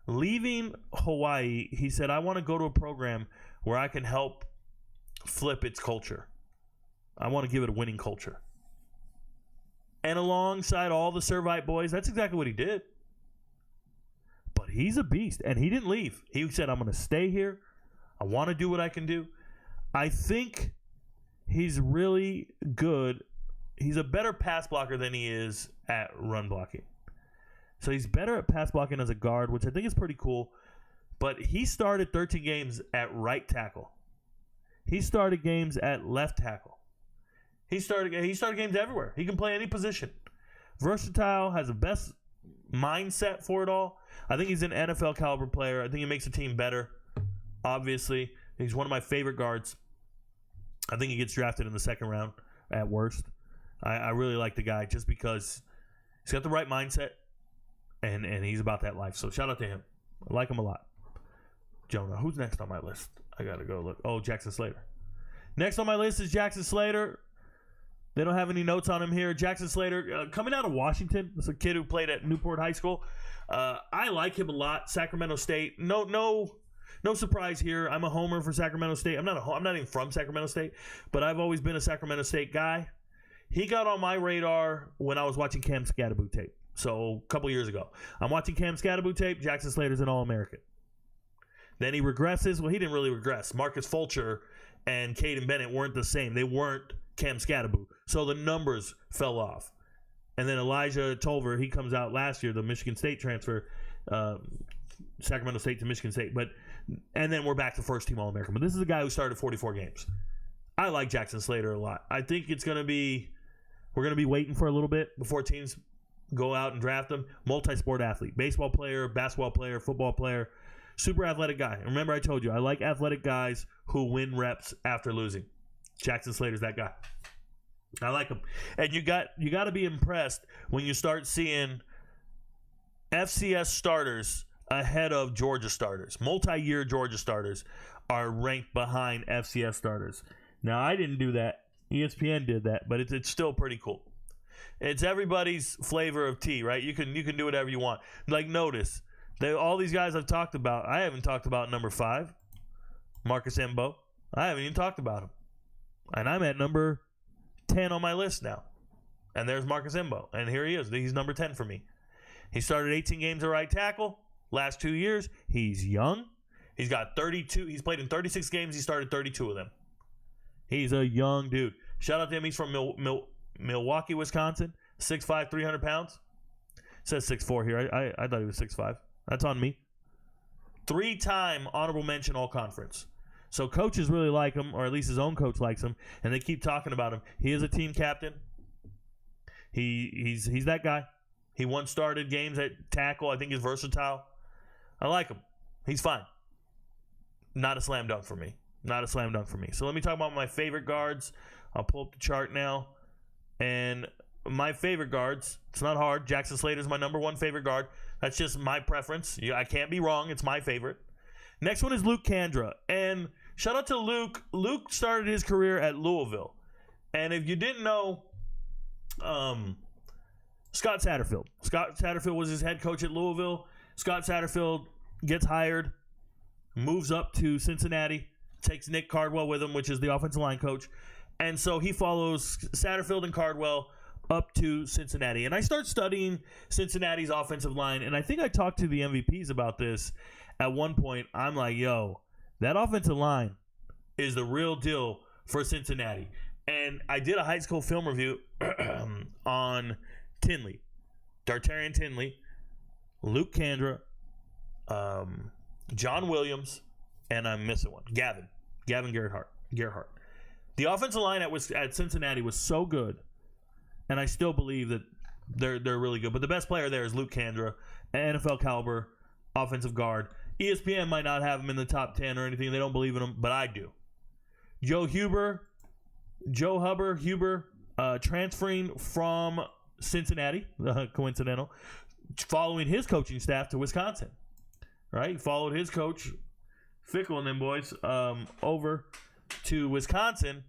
leaving Hawaii, he said, I want to go to a program where I can help flip its culture. I want to give it a winning culture. And alongside all the Servite boys, that's exactly what he did. But he's a beast, and he didn't leave. He said, I'm going to stay here. I want to do what I can do. I think he's really good. He's a better pass blocker than he is at run blocking. So he's better at pass blocking as a guard, which I think is pretty cool. But he started 13 games at right tackle. He started games at left tackle. He started games everywhere. He can play any position. Versatile, has the best mindset for it all. I think he's an NFL caliber player. I think he makes the team better. Obviously, he's one of my favorite guards. I think he gets drafted in the second round at worst. I really like the guy just because he's got the right mindset and he's about that life. So shout out to him. I like him a lot. Jonah, who's next on my list? I got to go look. Oh, Jackson Slater. Next on my list is Jackson Slater. They don't have any notes on him here. Jackson Slater, coming out of Washington. It's a kid who played at Newport High School. I like him a lot. Sacramento State. No surprise here. I'm a homer for Sacramento State. I'm not even from Sacramento State, but I've always been a Sacramento State guy. He got on my radar when I was watching Cam Scadaboo tape. So a couple years ago, I'm watching Cam Scadaboo tape. Jackson Slater's an All-American. Then he regresses. Well, he didn't really regress. Marcus Fulcher and Caden Bennett weren't the same. They weren't Cam Scadaboo. So the numbers fell off. And then Elijah Tolver, he comes out last year, the Michigan State transfer, Sacramento State to Michigan State. And then we're back to first team All-American. But this is a guy who started 44 games. I like Jackson Slater a lot. I think we're going to be waiting for a little bit before teams go out and draft him. Multi-sport athlete, baseball player, basketball player, football player, super athletic guy. Remember I told you, I like athletic guys who win reps after losing. Jackson Slater's that guy. I like him. And you got to be impressed when you start seeing FCS starters ahead of Georgia starters. Multi-year Georgia starters are ranked behind FCS starters. Now, I didn't do that. ESPN did that, but it's still pretty cool. It's everybody's flavor of tea, right? You can do whatever you want. Like, notice, all these guys I've talked about, I haven't talked about number 5, Marcus Membou. I haven't even talked about him. And I'm at number 10 on my list now. And there's Marcus Membou. And here he is. He's number 10 for me. He started 18 games at right tackle. Last 2 years, he's young. He's got 32. He's played in 36 games. He started 32 of them. He's a young dude. Shout out to him. He's from Milwaukee, Wisconsin. 6'5", 300 pounds. It says 6'4" here. I thought he was 6'5". That's on me. 3-time honorable mention all-conference. So coaches really like him, or at least his own coach likes him, and they keep talking about him. He is a team captain. He's that guy. He once started games at tackle. I think he's versatile. I like him. He's fine. Not a slam dunk for me. Not a slam dunk for me. So let me talk about my favorite guards. I'll pull up the chart now. And my favorite guards, it's not hard. Jackson Slater's my number 1 favorite guard. That's just my preference. I can't be wrong. It's my favorite. Next one is Luke Kandra. And shout out to Luke. Luke started his career at Louisville. And if you didn't know, Scott Satterfield. Scott Satterfield was his head coach at Louisville. Scott Satterfield gets hired, moves up to Cincinnati, takes Nick Cardwell with him, which is the offensive line coach. And so he follows Satterfield and Cardwell up to Cincinnati. And I start studying Cincinnati's offensive line, and I think I talked to the MVPs about this at one point. I'm like, yo, that offensive line is the real deal for Cincinnati. And I did a high school film review on Tinley, Dartarian Tinley, Luke Kandra, John Williams, and I'm missing one. Gavin Gerhardt. The offensive line at Cincinnati was so good, and I still believe that they're really good. But the best player there is Luke Kandra, NFL caliber offensive guard. ESPN might not have him in the top 10 or anything. They don't believe in him, but I do. Joe Huber, transferring from Cincinnati, coincidental, following his coaching staff to Wisconsin. Right? He followed his coach, Fickle and them boys, over to Wisconsin,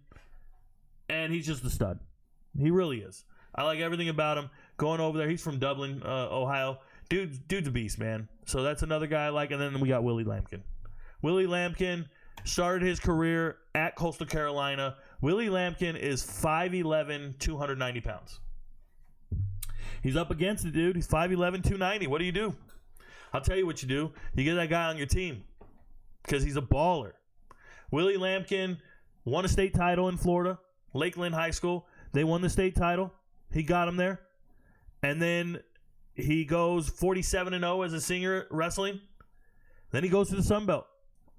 and he's just a stud. He really is. I like everything about him. Going over there, he's from Dublin, Ohio. Dude's a beast, man. So that's another guy I like. And then we got Willie Lampkin. Willie Lampkin started his career at Coastal Carolina. Willie Lampkin is 5'11", 290 pounds. He's up against it, dude. He's 5'11", 290. What do you do? I'll tell you what you do. You get that guy on your team because he's a baller. Willie Lampkin won a state title in Florida, Lakeland High School. They won the state title. He got him there. And then he goes 47-0 as a senior wrestling. Then he goes to the Sun Belt.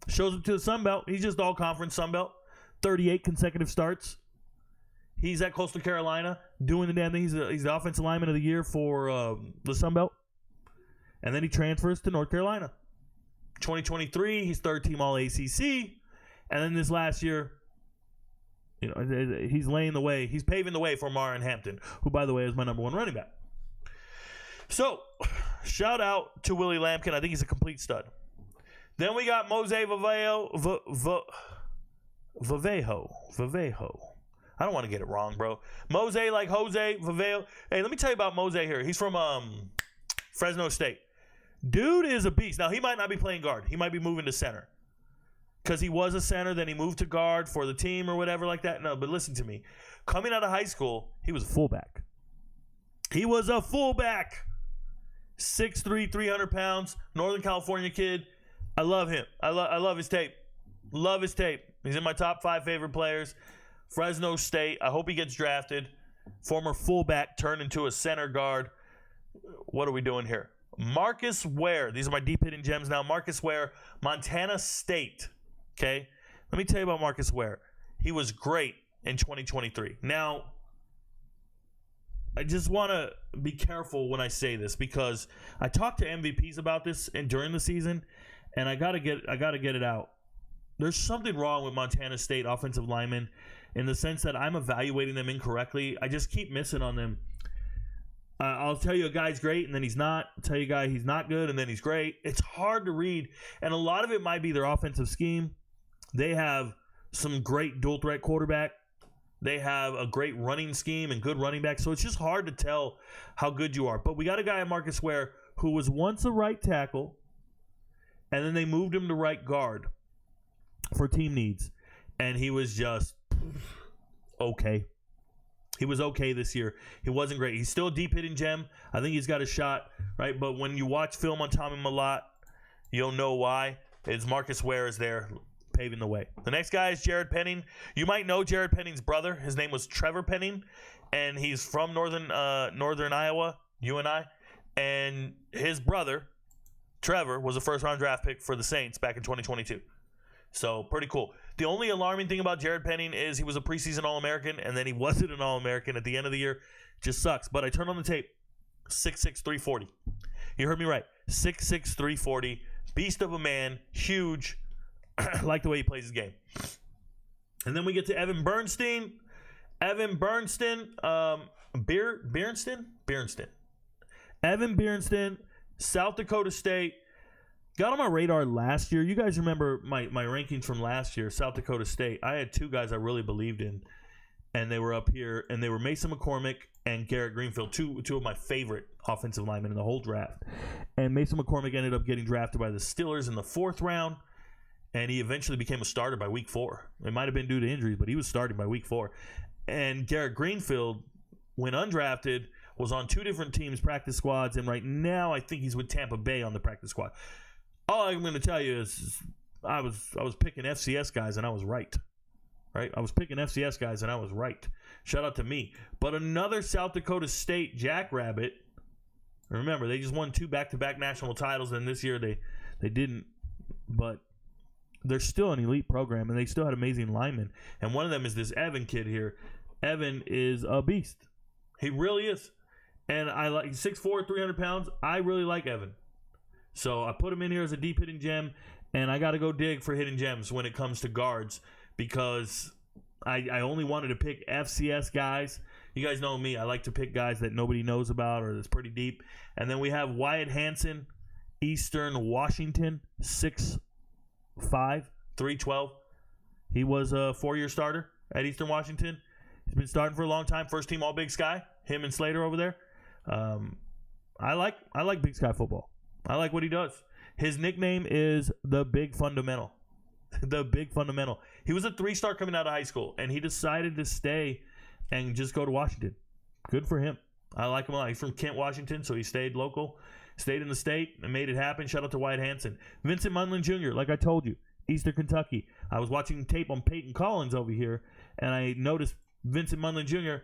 Shows up to the Sun Belt. He's just all-conference Sun Belt. 38 consecutive starts. He's at Coastal Carolina doing the damn thing. He's the offensive lineman of the year for the Sun Belt. And then he transfers to North Carolina. 2023, he's third-team All-ACC. And then this last year, he's laying the way. He's paving the way for Marlon Hampton, who, by the way, is my number 1 running back. So, shout out to Willie Lampkin. I think he's a complete stud. Then we got Mose Vavejo. I don't want to get it wrong, bro. Mose, like Jose, Vavejo. Hey, let me tell you about Mose here. He's from Fresno State. Dude is a beast. Now, he might not be playing guard. He might be moving to center. Because he was a center, then he moved to guard for the team or whatever like that. No, but listen to me. Coming out of high school, he was a fullback. 6'3", 300 pounds, Northern California kid. I love him. I love his tape. Love his tape. He's in my top 5 favorite players. Fresno State. I hope he gets drafted. Former fullback turned into a center guard. What are we doing here? Marcus Ware. These are my deep hidden gems now. Marcus Ware, Montana State. Okay? Let me tell you about Marcus Ware. He was great in 2023. Now, I just want to be careful when I say this because I talked to MVPs about this during the season, and I gotta get it out. There's something wrong with Montana State offensive linemen in the sense that I'm evaluating them incorrectly. I just keep missing on them. I'll tell you a guy's great, and then he's not. I'll tell you a guy he's not good, and then he's great. It's hard to read, and a lot of it might be their offensive scheme. They have some great dual-threat quarterback They have a great running scheme and good running backs, so it's just hard to tell how good you are. But we got a guy at Marcus Ware who was once a right tackle, and then they moved him to right guard for team needs, and he was just okay. He was okay this year. He wasn't great. He's still a deep hitting gem. I think he's got a shot, right? But when you watch film on Tommy Mellott, you'll know why. It's Marcus Ware is there paving the way. The next guy is Jared Penning. You might know Jared Penning's brother. His name was Trevor Penning, and he's from northern Iowa, UNI. And his brother, Trevor, was a first-round draft pick for the Saints back in 2022. So, pretty cool. The only alarming thing about Jared Penning is he was a preseason All-American, and then he wasn't an All-American at the end of the year. Just sucks. But I turned on the tape. 6'6", 340. You heard me right. 6'6", 340. Beast of a man. Huge. Like the way he plays his game. And then we get to Evan Bernstein. Evan Bernstein. Bernstein? Evan Bernstein. South Dakota State. Got on my radar last year. You guys remember my rankings from last year, South Dakota State. I had two guys I really believed in, and they were up here, and they were Mason McCormick and Garrett Greenfield, two of my favorite offensive linemen in the whole draft. And Mason McCormick ended up getting drafted by the Steelers in the 4th round, and he eventually became a starter by week 4. It might have been due to injuries, but he was starting by week 4. And Garrett Greenfield, when undrafted, was on 2 different teams' practice squads, and right now I think he's with Tampa Bay on the practice squad. All I'm going to tell you is I was picking FCS guys, and I was right. Right? I was picking FCS guys, and I was right. Shout out to me. But another South Dakota State Jackrabbit. Remember, they just won 2 back-to-back national titles, and this year they didn't. But they're still an elite program, and they still had amazing linemen. And one of them is this Evan kid here. Evan is a beast. He really is. And he's 6'4", 300 pounds. I really like Evan. So I put him in here as a deep hitting gem, and I got to go dig for hidden gems when it comes to guards because I only wanted to pick FCS guys. You guys know me. I like to pick guys that nobody knows about or that's pretty deep. And then we have Wyatt Hansen, Eastern Washington, 6'5", 312. He was a 4-year starter at Eastern Washington. He's been starting for a long time. First team All Big Sky. Him and Slater over there. I like Big Sky football. I like what he does. His nickname is the Big Fundamental. The Big Fundamental. He was a 3-star coming out of high school, and he decided to stay and just go to Washington. Good for him. I like him a lot. He's from Kent, Washington, so he stayed local, stayed in the state, and made it happen. Shout out to Wyatt Hansen. Vincent Munlin Jr., like I told you, Eastern Kentucky. I was watching tape on Peyton Collins over here, and I noticed Vincent Munlin Jr.,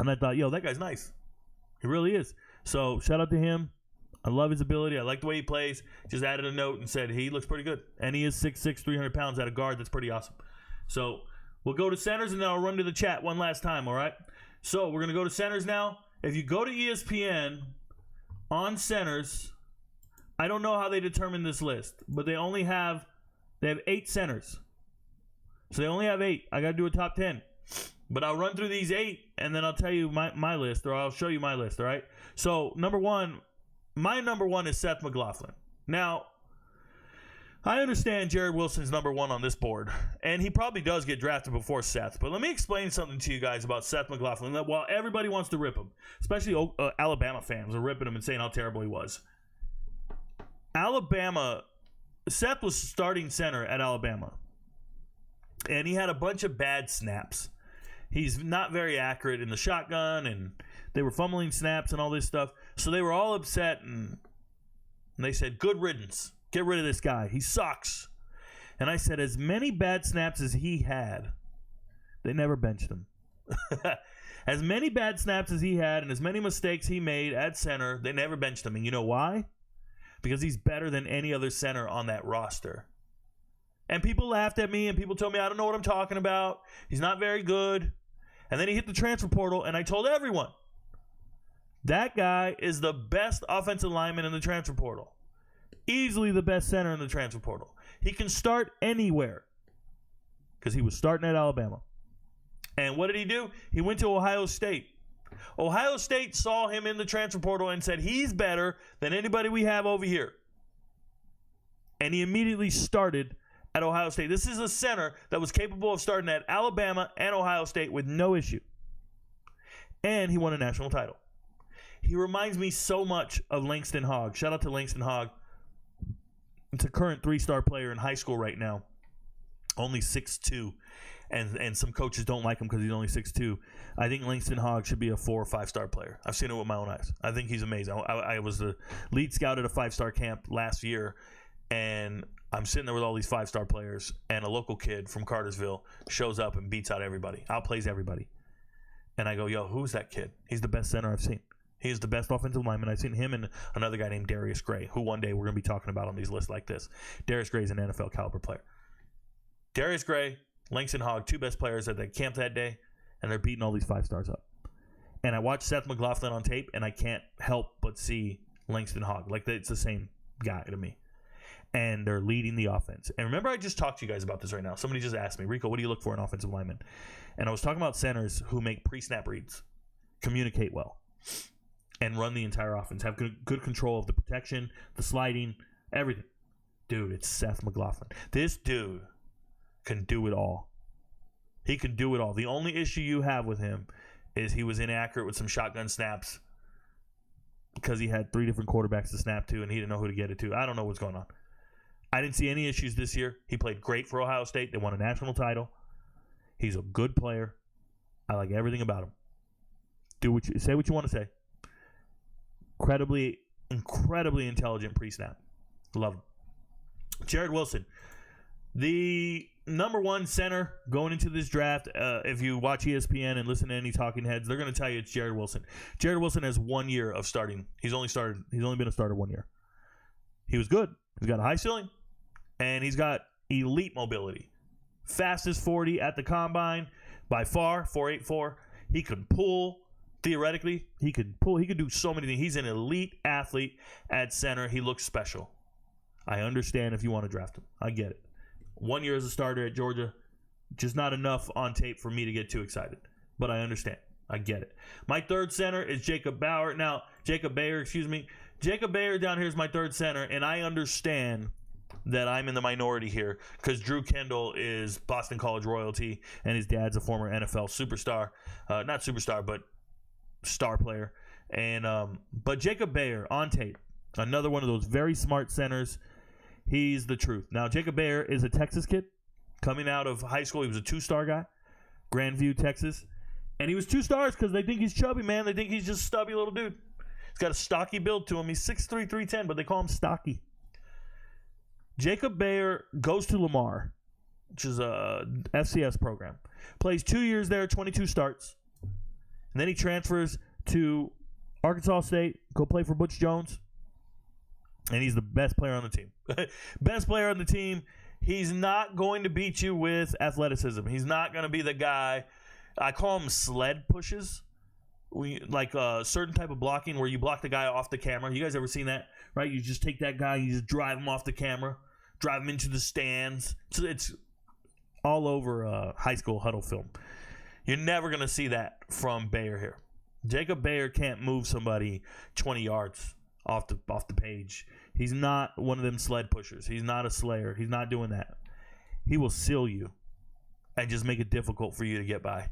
and I thought, yo, that guy's nice. He really is. So shout out to him. I love his ability. I like the way he plays. Just added a note and said he looks pretty good. And he is 6'6", 300 pounds at a guard. That's pretty awesome. So we'll go to centers, and then I'll run to the chat one last time, all right? So we're going to go to centers now. If you go to ESPN on centers, I don't know how they determine this list, but they have 8 centers. So they only have 8. I got to do a top 10. But I'll run through these 8, and then I'll tell you my list, or I'll show you my list, all right? So my number one is Seth McLaughlin. Now, I understand Jared Wilson's number 1 on this board, and he probably does get drafted before Seth. But let me explain something to you guys about Seth McLaughlin. That while everybody wants to rip him, especially Alabama fans are ripping him and saying how terrible he was. Seth was starting center at Alabama, and he had a bunch of bad snaps. He's not very accurate in the shotgun, and they were fumbling snaps and all this stuff. So they were all upset, and they said, good riddance. Get rid of this guy. He sucks. And I said, as many bad snaps as he had, they never benched him. As many bad snaps as he had and as many mistakes he made at center, they never benched him. And you know why? Because he's better than any other center on that roster. And people laughed at me, and people told me I don't know what I'm talking about. He's not very good. And then he hit the transfer portal, and I told everyone, that guy is the best offensive lineman in the transfer portal. Easily the best center in the transfer portal. He can start anywhere because he was starting at Alabama. And what did he do? He went to Ohio State. Ohio State saw him in the transfer portal and said, he's better than anybody we have over here. And he immediately started at Ohio State. This is a center that was capable of starting at Alabama and Ohio State with no issue. And he won a national title. He reminds me so much of Langston Hogg. Shout out to Langston Hogg. It's a current 3-star player in high school right now. Only 6'2". And some coaches don't like him because he's only 6'2". I think Langston Hogg should be a 4 or 5-star player. I've seen it with my own eyes. I think he's amazing. I was the lead scout at a 5-star camp last year, and I'm sitting there with all these 5-star players, and a local kid from Cartersville shows up and beats out everybody, outplays everybody. And I go, yo, who's that kid? He's the best center I've seen. He's the best offensive lineman. I've seen him and another guy named Darius Gray, who one day we're going to be talking about on these lists like this. Darius Gray is an NFL caliber player. Darius Gray, Langston Hogg, 2 best players at the camp that day, and they're beating all these 5-stars up. And I watched Seth McLaughlin on tape, and I can't help but see Langston Hogg. Like, it's the same guy to me. And they're leading the offense. And remember, I just talked to you guys about this right now. Somebody just asked me, Rico, what do you look for in offensive linemen? And I was talking about centers who make pre-snap reads, communicate well, and run the entire offense, have good control of the protection, the sliding, everything. Dude, it's Seth McLaughlin. This dude can do it all. He can do it all. The only issue you have with him is he was inaccurate with some shotgun snaps because he had 3 different quarterbacks to snap to and he didn't know who to get it to. I don't know what's going on. I didn't see any issues this year. He played great for Ohio State. They won a national title. He's a good player. I like everything about him. Say what you want to say. Incredibly intelligent pre-snap. Love him. Jared Wilson, the number 1 center going into this draft. If you watch ESPN and listen to any talking heads, they're going to tell you it's Jared Wilson. Jared Wilson has 1 year of starting. He's only been a starter 1 year. He was good. He's got a high ceiling, and he's got elite mobility. Fastest 40 at the combine by far, 4.84. He could pull. Theoretically, he could do so many things. He's an elite athlete at center. He looks special. I understand if you want to draft him. I get it. 1 year as a starter at Georgia, just not enough on tape for me to get too excited. But I understand. I get it. My 3rd center is Jacob Bayer down here is my 3rd center, and I understand that I'm in the minority here because Drew Kendall is Boston College royalty, and his dad's a former NFL superstar. Not superstar, but star player. And but Jacob Bayer on tape, another one of those very smart centers. He's the truth. Now, Jacob Bayer is a Texas kid coming out of high school. He was a 2-star guy, Grandview, Texas. And he was 2 stars because they think he's chubby, man. They think he's just a stubby little dude. He's got a stocky build to him. He's 6'3", 310, but they call him stocky. Jacob Bayer goes to Lamar, which is a FCS program. Plays 2 years there, 22 starts. And then he transfers to Arkansas State, go play for Butch Jones. And he's the best player on the team. Best player on the team. He's not going to beat you with athleticism. He's not going to be the guy. I call him sled pushes. Like a certain type of blocking where you block the guy off the camera. You guys ever seen that? Right? You just take that guy, you just drive him off the camera, drive him into the stands. So it's all over high school huddle film. You're never going to see that from Bayer here. Jacob Bayer can't move somebody 20 yards off the page. He's not one of them sled pushers. He's not a slayer. He's not doing that. He will seal you and just make it difficult for you to get by.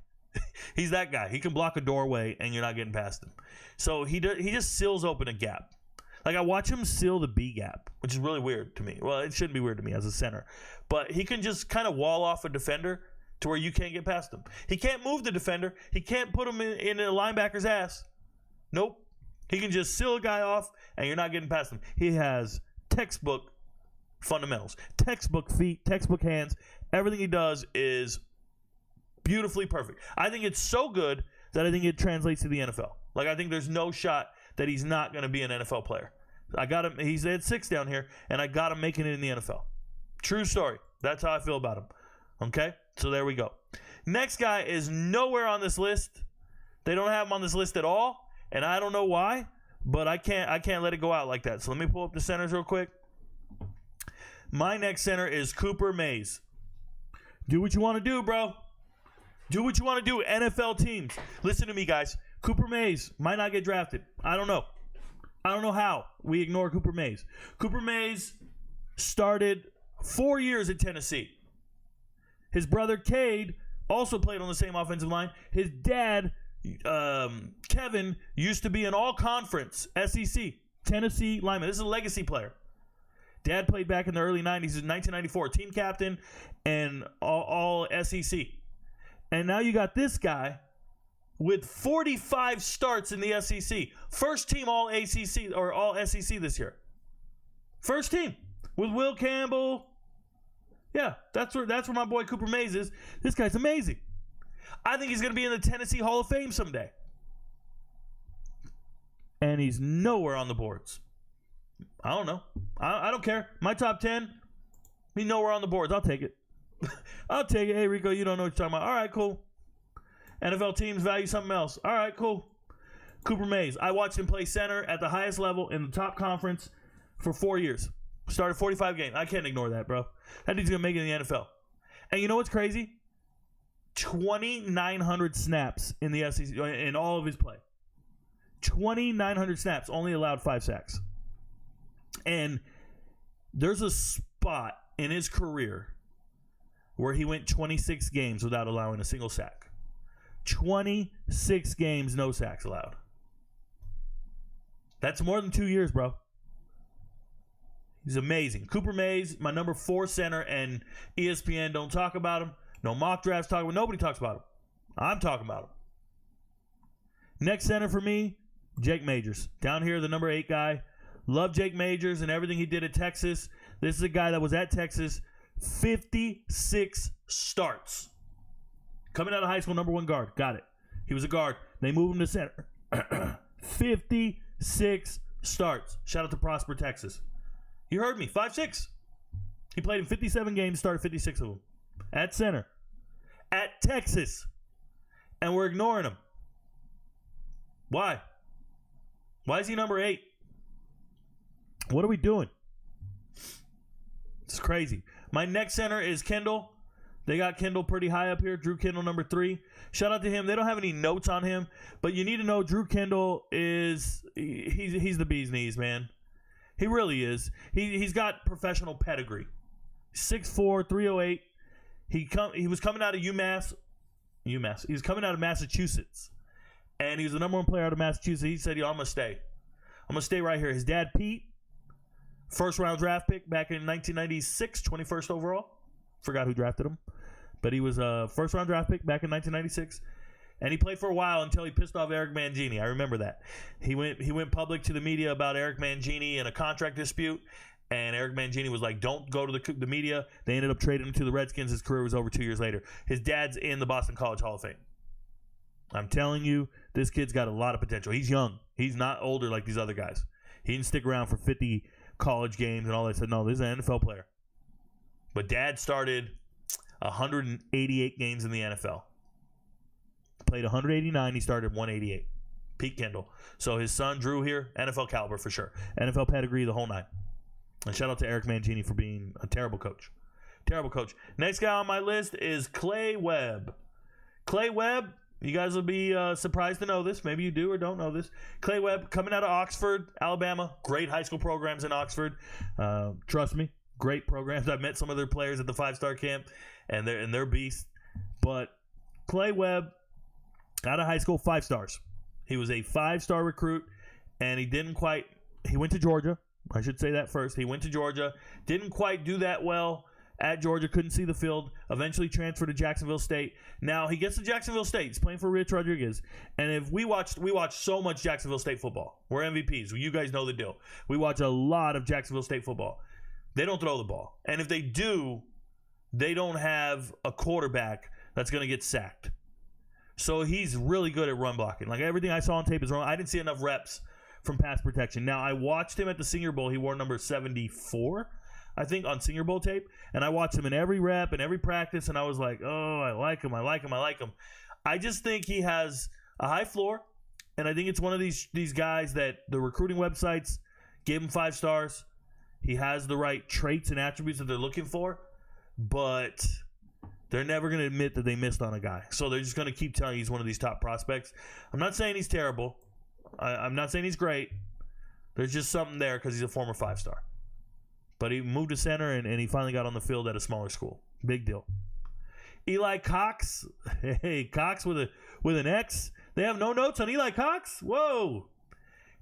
He's that guy. He can block a doorway and you're not getting past him. So he just seals open a gap. Like I watch him seal the B gap, which is really weird to me. Well, it shouldn't be weird to me as a center. But he can just kind of wall off a defender to where you can't get past him. He can't move the defender. He can't put him in a linebacker's ass. Nope. He can just seal a guy off and you're not getting past him. He has textbook fundamentals, textbook feet, textbook hands. Everything he does is beautifully perfect. I think it's so good that I think it translates to the NFL. Like I think there's no shot that he's not going to be an NFL player. I got him. He's at 6 down here, and I got him making it in the NFL. True story. That's how I feel about him. Okay, so there we go. Next guy is nowhere on this list. They don't have him on this list at all, and I don't know why, but I can't let it go out like that. So let me pull up the centers real quick. My next center is Cooper Mays. Do what you want to do, bro. Do what you want to do, NFL teams. Listen to me, guys. Cooper Mays might not get drafted. I don't know. I don't know how we ignore Cooper Mays. Cooper Mays started 4 years at Tennessee. His brother, Cade, also played on the same offensive line. His dad, Kelvin, used to be an all-conference SEC Tennessee lineman. This is a legacy player. Dad played back in the early 90s. He's 1994, team captain and all SEC. And now you got this guy with 45 starts in the SEC. First team all ACC or all SEC this year. First team with Will Campbell. Yeah, that's where my boy Cooper Mays is. This guy's amazing. I think he's going to be in the Tennessee Hall of Fame someday. And he's nowhere on the boards. I don't know. I don't care. My top 10, he's nowhere on the boards. I'll take it. I'll take it. Hey, Rico, you don't know what you're talking about. All right, cool. NFL teams value something else. All right, cool. Cooper Mays. I watched him play center at the highest level in the top conference for 4 years. Started 45 games. I can't ignore that, bro. That dude's going to make it in the NFL. And you know what's crazy? 2,900 snaps in the SEC in all of his play. 2,900 snaps, only allowed 5 sacks. And there's a spot in his career where he went 26 games without allowing a single sack. 26 games, no sacks allowed. That's more than 2 years, bro. He's amazing. Cooper Mays, my number 4 center, and ESPN don't talk about him. No mock drafts talk about him. Nobody talks about him. I'm talking about him. Next center for me, Jake Majors. Down here, the number 8 guy. Love Jake Majors and everything he did at Texas. This is a guy that was at Texas 56 starts. Coming out of high school, number 1 guard. Got it. He was a guard. They moved him to center. 56 starts. Shout out to Prosper, Texas. You heard me. 5'6". He played in 57 games, started 56 of them. At center. At Texas. And we're ignoring him. Why? Why is he number 8? What are we doing? It's crazy. My next center is Kendall. They got Kendall pretty high up here. Drew Kendall, number 3. Shout out to him. They don't have any notes on him, but you need to know Drew Kendall is he's the bee's knees, man. He really is. He's got professional pedigree. 6'4", 308. He was coming out of UMass. He was coming out of Massachusetts, and he was the number 1 player out of Massachusetts. He said, "Yo, I'm gonna stay. I'm gonna stay right here." His dad, Pete, first-round draft pick back in 1996, 21st overall. Forgot who drafted him. But he was a first-round draft pick back in 1996. And he played for a while until he pissed off Eric Mangini. I remember that. He went public to the media about Eric Mangini and a contract dispute. And Eric Mangini was like, don't go to the media. They ended up trading him to the Redskins. His career was over 2 years later. His dad's in the Boston College Hall of Fame. I'm telling you, this kid's got a lot of potential. He's young. He's not older like these other guys. He didn't stick around for 50 college games and all that. Said, no, this is an NFL player. But dad started 188 games in the NFL. Played 189. He started 188. Pete Kendall. So his son, Drew, here, NFL caliber for sure. NFL pedigree, the whole 9. And shout out to Eric Mangini for being a terrible coach. Terrible coach. Next guy on my list is Clay Webb. Clay Webb, you guys will be surprised to know this. Maybe you do or don't know this. Clay Webb, coming out of Oxford, Alabama. Great high school programs in Oxford. Trust me, great programs. I've met some of their players at the 5-star camp, and they're beasts. But Clay Webb, out of high school, 5 stars. He was a 5-star recruit, and he went to Georgia. I should say that first. He went to Georgia. Didn't quite do that well at Georgia. Couldn't see the field. Eventually transferred to Jacksonville State. Now he gets to Jacksonville State. He's playing for Rich Rodriguez. And if we watch so much Jacksonville State football. We're MVPs. You guys know the deal. We watch a lot of Jacksonville State football. They don't throw the ball. And if they do, they don't have a quarterback that's going to get sacked. So he's really good at run blocking. Like everything I saw on tape is wrong. I didn't see enough reps from pass protection. Now, I watched him at the Senior Bowl. He wore number 74, I think, on Senior Bowl tape. And I watched him in every rep and every practice, and I was like, oh, I like him. I just think he has a high floor, and I think it's one of these guys that the recruiting websites gave him 5 stars. He has the right traits and attributes that they're looking for, but they're never going to admit that they missed on a guy. So they're just going to keep telling you he's one of these top prospects. I'm not saying he's terrible. I'm not saying he's great. There's just something there because he's a former 5-star. But he moved to center, and he finally got on the field at a smaller school. Big deal. Eli Cox. Hey, Cox with an X. They have no notes on Eli Cox? Whoa.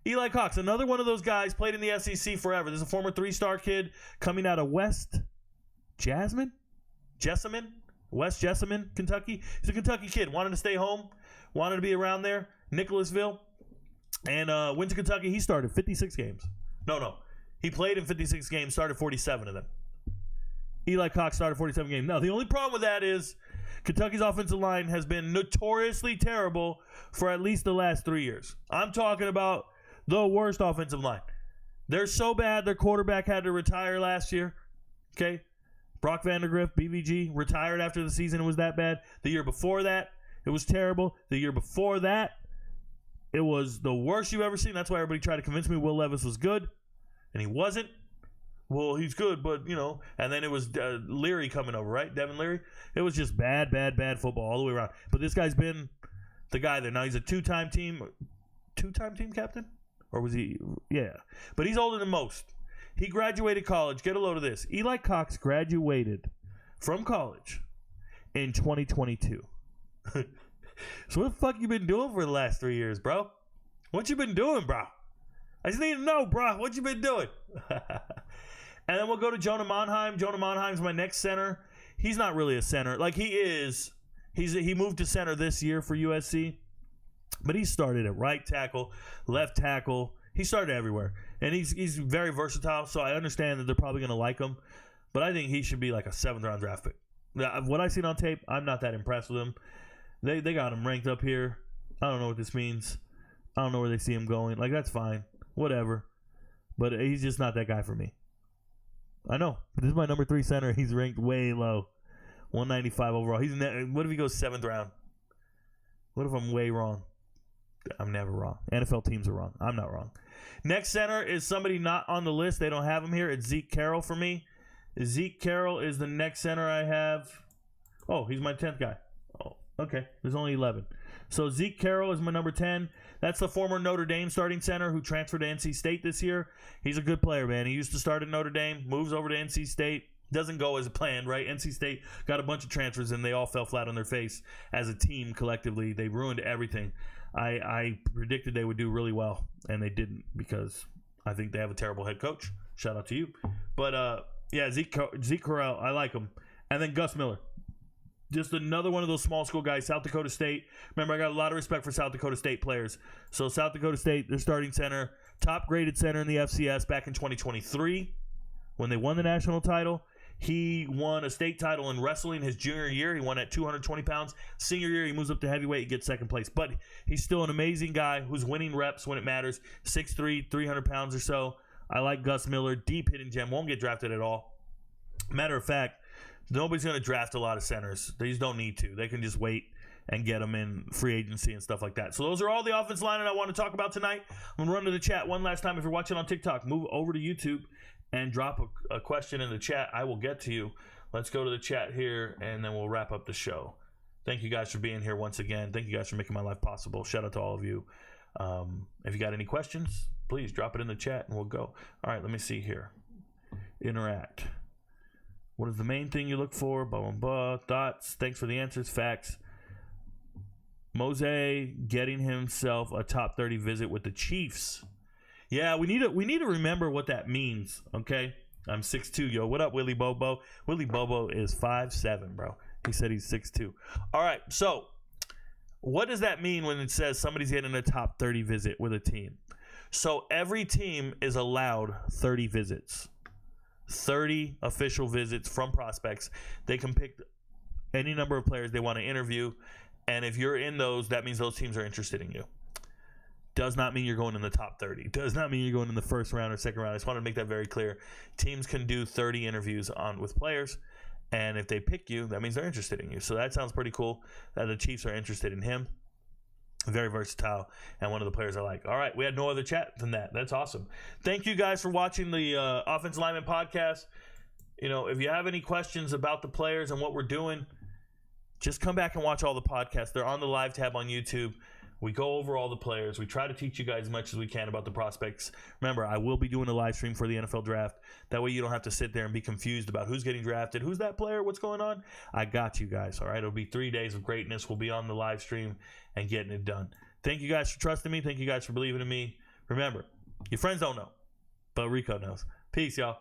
Eli Cox, another one of those guys, played in the SEC forever. This is a former 3-star kid coming out of West Jessamine, Kentucky. He's a Kentucky kid. Wanted to stay home. Wanted to be around there. Nicholasville. And went to Kentucky. He started 56 games. No. He played in 56 games, started 47 of them. Eli Cox started 47 games. Now, the only problem with that is Kentucky's offensive line has been notoriously terrible for at least the last 3 years. I'm talking about the worst offensive line. They're so bad, their quarterback had to retire last year. Okay? Brock Vandegrift, BVG, retired after the season. It was that bad. The year before that, it was terrible. The year before that, it was the worst you've ever seen. That's why everybody tried to convince me Will Levis was good, and he wasn't. Well, he's good, but, and then it was Leary coming over, right? Devin Leary. It was just bad football all the way around. But this guy's been the guy there. Now, he's a two-time team captain? Or was he? Yeah. But he's older than most. He graduated college. Get a load of this. Eli Cox graduated from college in 2022. So what the fuck you been doing for the last 3 years, bro? What you been doing, bro? I just need to know, bro. What you been doing? And then we'll go to Jonah Monheim. Jonah Monheim's my next center. He's not really a center. Like, he is. He moved to center this year for USC. But he started at right tackle, left tackle. He started everywhere. And he's very versatile, so I understand that they're probably going to like him. But I think he should be like a 7th-round draft pick. What I've seen on tape, I'm not that impressed with him. They got him ranked up here. I don't know what this means. I don't know where they see him going. Like, that's fine. Whatever. But he's just not that guy for me. I know. This is my number 3 center. He's ranked way low. 195 overall. What if he goes 7th round? What if I'm way wrong? I'm never wrong. NFL teams are wrong. I'm not wrong. Next center is somebody not on the list. They don't have him here. It's Zeke Carroll for me. Zeke Carroll is the next center I have. Oh, he's my 10th guy. Oh, okay. There's only 11. So Zeke Carroll is my number 10. That's the former Notre Dame starting center who transferred to NC State this year. He's a good player, man. He used to start at Notre Dame, moves over to NC State. Doesn't go as planned, right? NC State got a bunch of transfers, and they all fell flat on their face as a team collectively. They ruined everything. I predicted they would do really well, and they didn't because I think they have a terrible head coach. Shout out to you. But, yeah, Zeke Carroll, I like him. And then Gus Miller. Just another one of those small school guys, South Dakota State. Remember, I got a lot of respect for South Dakota State players. So South Dakota State, their starting center, top-graded center in the FCS back in 2023 when they won the national title. He won a state title in wrestling his junior year. He won at 220 pounds. Senior year, he moves up to heavyweight. He gets 2nd place. But he's still an amazing guy who's winning reps when it matters. 6'3", 300 pounds or so. I like Gus Miller. Deep hitting gem. Won't get drafted at all. Matter of fact, nobody's going to draft a lot of centers. They just don't need to. They can just wait and get them in free agency and stuff like that. So those are all the offense linemen I want to talk about tonight. I'm going to run to the chat one last time. If you're watching on TikTok, move over to YouTube and drop a question in the chat. I will get to you. Let's go to the chat here, and then we'll wrap up the show. Thank you guys for being here once again. Thank you guys for making my life possible. Shout out to all of you. If you got any questions, please drop it in the chat, and we'll go. All right, let me see here. Interact. What is the main thing you look for? Blah, blah, blah. Thoughts. Thanks for the answers. Facts. Mose getting himself a top 30 visit with the Chiefs. Yeah, we need to remember what that means, okay? I'm 6'2", yo. What up, Willie Bobo? Willie Bobo is 5'7", bro. He said he's 6'2". All right, so what does that mean when it says somebody's getting a top 30 visit with a team? So every team is allowed 30 visits. 30 official visits from prospects. They can pick any number of players they want to interview, and if you're in those, that means those teams are interested in you. Does not mean you're going in the top 30. Does not mean you're going in the 1st round or 2nd round. I just want to make that very clear. Teams can do 30 interviews with players, and if they pick you, that means they're interested in you. So that sounds pretty cool that the Chiefs are interested in him. Very versatile, and one of the players I like. All right, we had no other chat than that. That's awesome. Thank you guys for watching the Offensive Linemen podcast. You know, if you have any questions about the players and what we're doing, just come back and watch all the podcasts. They're on the live tab on YouTube. We go over all the players. We try to teach you guys as much as we can about the prospects. Remember, I will be doing a live stream for the NFL draft. That way you don't have to sit there and be confused about who's getting drafted, who's that player, what's going on. I got you guys, all right? It'll be 3 days of greatness. We'll be on the live stream and getting it done. Thank you guys for trusting me. Thank you guys for believing in me. Remember, your friends don't know, but Rico knows. Peace, y'all.